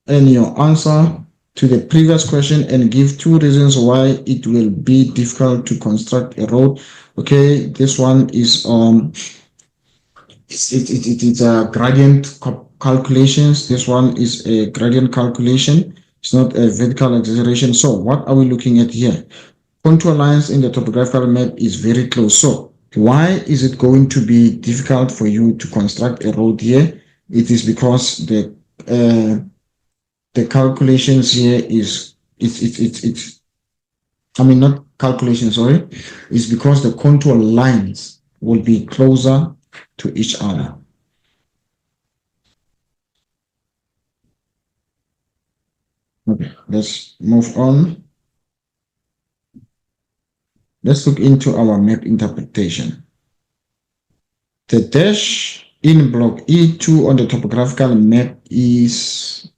in your answer to the previous question and give 2 reasons why it will be difficult to construct a road. Okay, this one is it's a gradient calculations. This one is a gradient calculation. It's not a vertical exaggeration. So what are we looking at here? Contour lines in the topographical map is very close. So why is it going to be difficult for you to construct a road here? It is because the calculations here is I mean not calculation, sorry. It's because the contour lines will be closer to each other. Okay, let's move on. Let's look into our map interpretation. The dash in block E2 on the topographical map is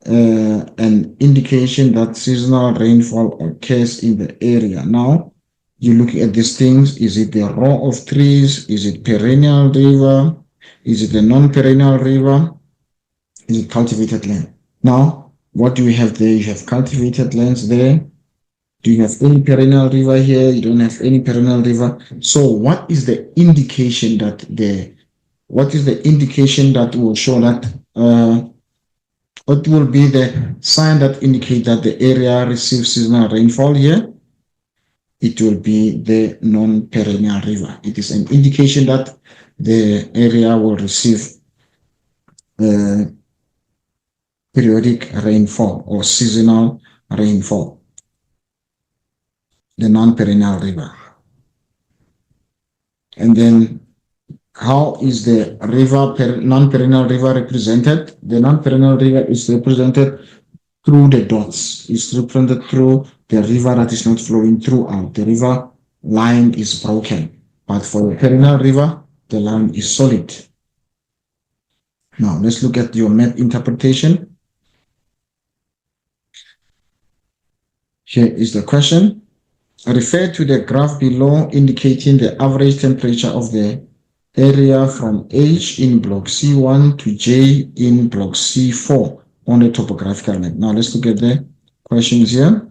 an indication that seasonal rainfall occurs in the area. Now, you look at these things. Is it the row of trees? Is it perennial river? Is it a non-perennial river? Is it cultivated land? Now, what do we have there? You have cultivated lands there. Do you have any perennial river here? You don't have any perennial river. So what is the indication that will show that what will be the sign that indicate that the area receives seasonal rainfall here? It will be the non-perennial river. It is an indication that the area will receive periodic rainfall or seasonal rainfall. The non-perennial river. And then how is the non-perennial river represented? The non-perennial river is represented through the dots. It's represented through the river that is not flowing throughout. The river line is broken. But for the perennial river, the line is solid. Now, let's look at your map interpretation. Here is the question. Refer to the graph below indicating the average temperature of the area from H in block C1 to J in block C4 on the topographical map. Now, let's look at the questions here.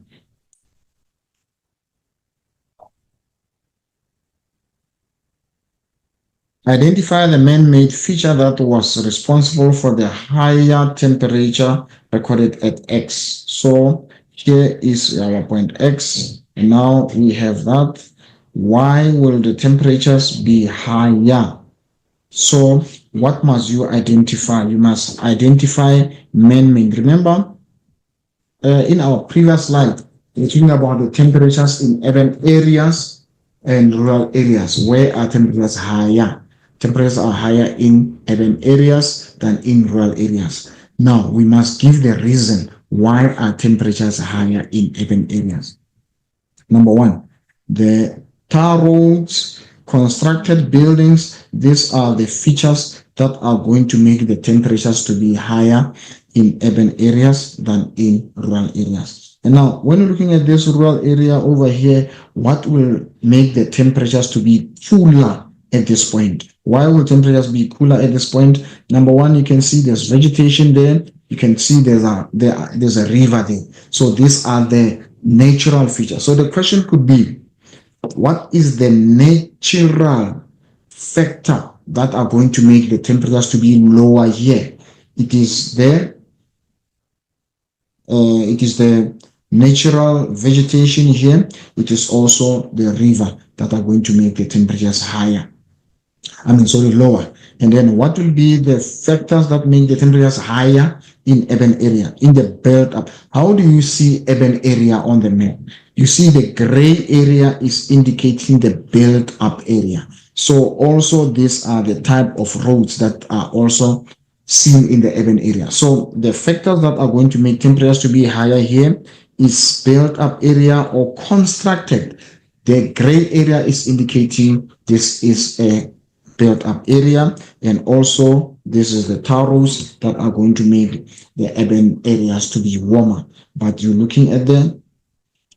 Identify the man-made feature that was responsible for the higher temperature recorded at X. So here is our point X. And now we have that. Why will the temperatures be higher? So what must you identify? You must identify man-made. Remember, in our previous slide, we're talking about the temperatures in urban areas and rural areas. Where are temperatures higher? Temperatures are higher in urban areas than in rural areas. Now, we must give the reason why are temperatures higher in urban areas. Number one, the tar roads, constructed buildings, these are the features that are going to make the temperatures to be higher in urban areas than in rural areas. And now, when we're looking at this rural area over here, what will make the temperatures to be cooler at this point? Why will temperatures be cooler at this point? Number one, you can see there's vegetation there. You can see there's a river there. So these are the natural features. So the question could be, what is the natural factor that are going to make the temperatures to be lower here? It is the natural vegetation here. It is also the river that are going to make the temperatures higher. Lower. And then what will be the factors that make the temperatures higher in urban area, in the build up? How do you see urban area on the map? You see the gray area is indicating the build up area. So also these are the type of roads that are also seen in the urban area. So the factors that are going to make temperatures to be higher here is built up area or constructed. The gray area is indicating this is a built up area, and also this is the tar roads that are going to make the urban areas to be warmer. But you're looking at the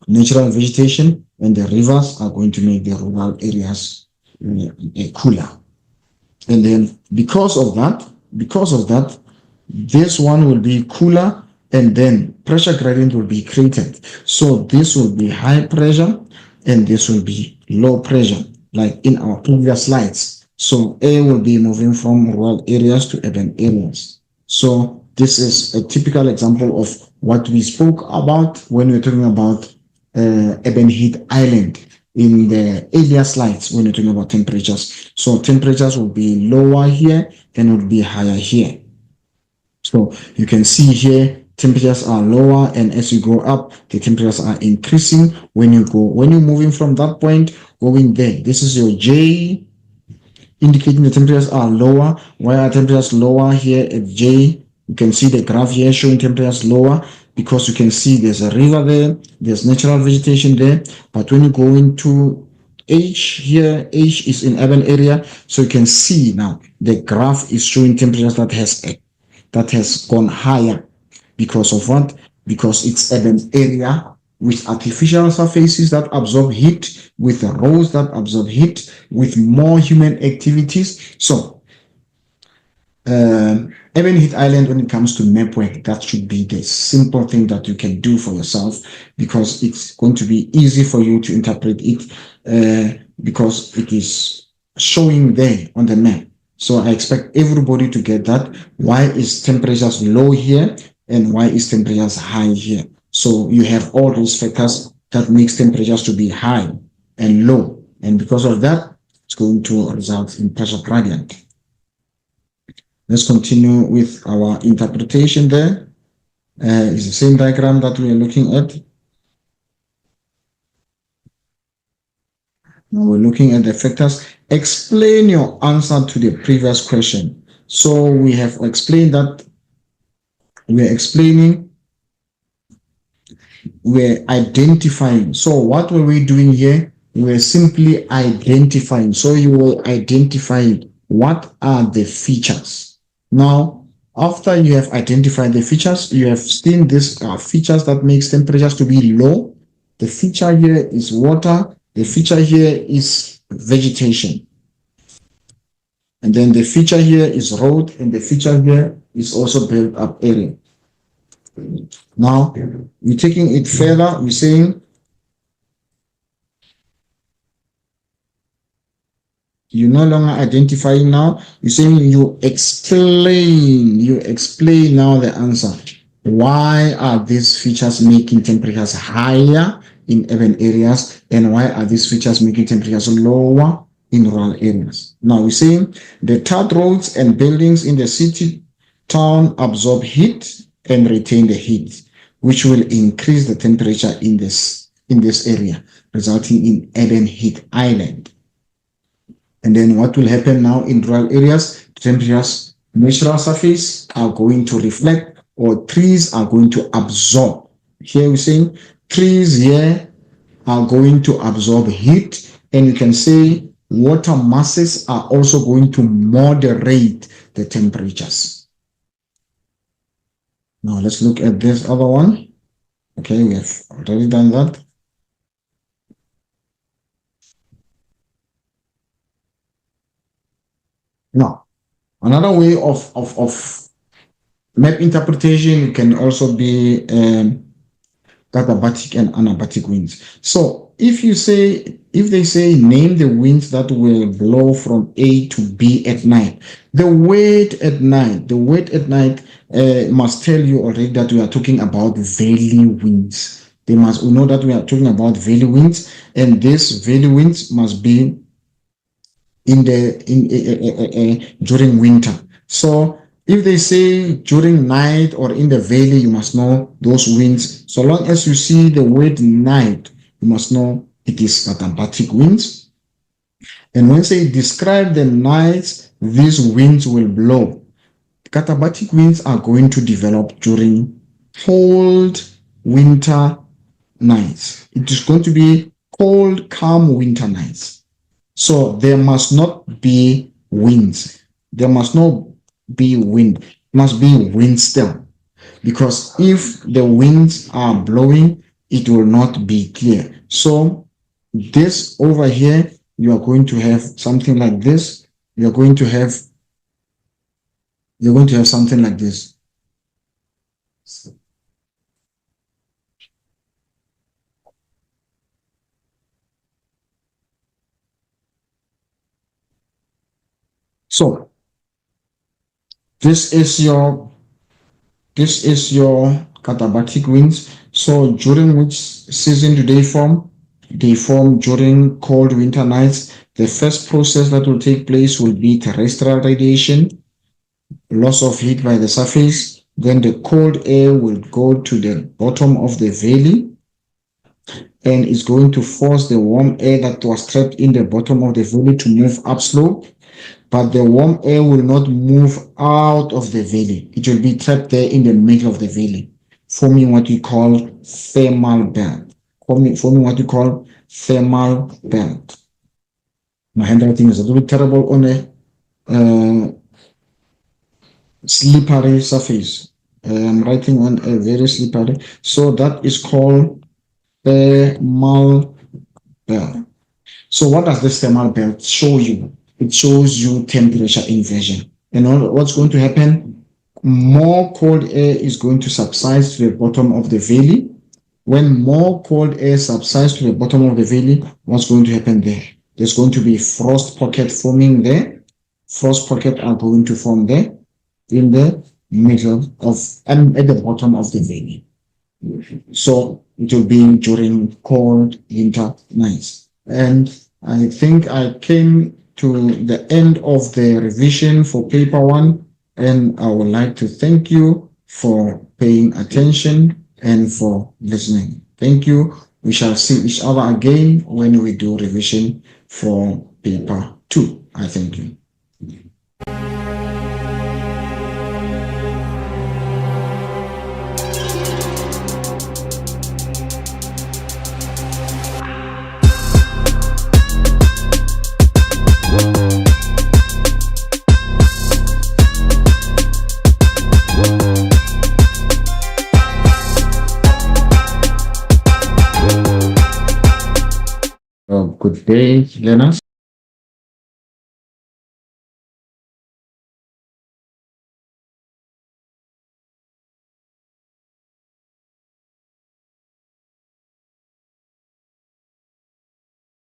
natural vegetation, and the rivers are going to make the rural areas cooler. And then because of that, this one will be cooler, and then pressure gradient will be created. So this will be high pressure, and this will be low pressure, like in our previous slides. So air will be moving from rural areas to urban areas. So this is a typical example of what we spoke about when we're talking about urban heat island in the earlier slides when we're talking about temperatures. So temperatures will be lower here and will be higher here. So you can see here temperatures are lower, and as you go up, the temperatures are increasing when you're moving from that point going there. This is your J, indicating the temperatures are lower. Why are temperatures lower here at J? You can see the graph here showing temperatures lower because you can see there's a river there, there's natural vegetation there. But when you go into H here, H is in urban area, so you can see now the graph is showing temperatures that has gone higher. Because of what? Because it's urban area with artificial surfaces that absorb heat, with roads that absorb heat, with more human activities. So urban heat island, when it comes to mapwork, that should be the simple thing that you can do for yourself, because it's going to be easy for you to interpret it because it is showing there on the map. So I expect everybody to get that. Why is temperatures low here and why is temperatures high here? So you have all those factors that makes temperatures to be high and low. And because of that, it's going to result in pressure gradient. Let's continue with our interpretation there. It's the same diagram that we are looking at. Now we're looking at the factors. Explain your answer to the previous question. So we have explained that we're identifying. So what were we doing here? we're simply identifying. So you will identify what are the features. Now, after you have identified the features, you have seen these features that makes temperatures to be low. The feature here is water. The feature here is vegetation. And then the feature here is road, and the feature here is also built up area. Now, we're taking it further. We're saying you're no longer identifying now. You're saying you explain now the answer. Why are these features making temperatures higher in urban areas, and why are these features making temperatures lower in rural areas? Now we're saying the tarred roads and buildings in the city town absorb heat and retain the heat, which will increase the temperature in this area, resulting in urban heat island. And then what will happen now in rural areas? Temperatures, natural surface are going to reflect, or trees are going to absorb. Here we're saying trees here are going to absorb heat, and you can say water masses are also going to moderate the temperatures. Now let's look at this other one. Okay, we have already done that. Now, another way of map interpretation can also be katabatic and anabatic winds. So if they say name the winds that will blow from A to B at night, the weight at night must tell you already that we are talking about valley winds. We know that we are talking about valley winds, and these valley winds must be during winter. So if they say during night or in the valley, you must know those winds. So long as you see the word night, you must know it is katabatic winds. And when they describe the nights these winds will blow, katabatic winds are going to develop during cold winter nights. It is going to be cold, calm winter nights. So there must not be winds. There must not be wind. It must be wind still. Because if the winds are blowing, it will not be clear. So this over here, you are going to have something like this. You're going to have something like this. So this is your katabatic winds. So during which season do they form? They form during cold winter nights. The first process that will take place will be terrestrial radiation, loss of heat by the surface. Then the cold air will go to the bottom of the valley, and it's going to force the warm air that was trapped in the bottom of the valley to move upslope. But the warm air will not move out of the valley. It will be trapped there in the middle of the valley, forming what we call thermal belt. Forming what we call thermal belt. My handwriting is a little bit terrible on a slippery surface. I'm writing on a very slippery. So that is called thermal belt. So what does this thermal belt show you? It shows you temperature inversion. And what's going to happen? More cold air is going to subside to the bottom of the valley. When more cold air subsides to the bottom of the valley, what's going to happen there? There's going to be frost pocket forming there. Frost pocket are going to form there in the middle of and at the bottom of the valley. So it will be during cold winter nights. And I think I came to the end of the revision for paper 1, and I would like to thank you for paying attention and for listening. Thank you. We shall see each other again when we do revision for paper 2. I thank you. good day, learners.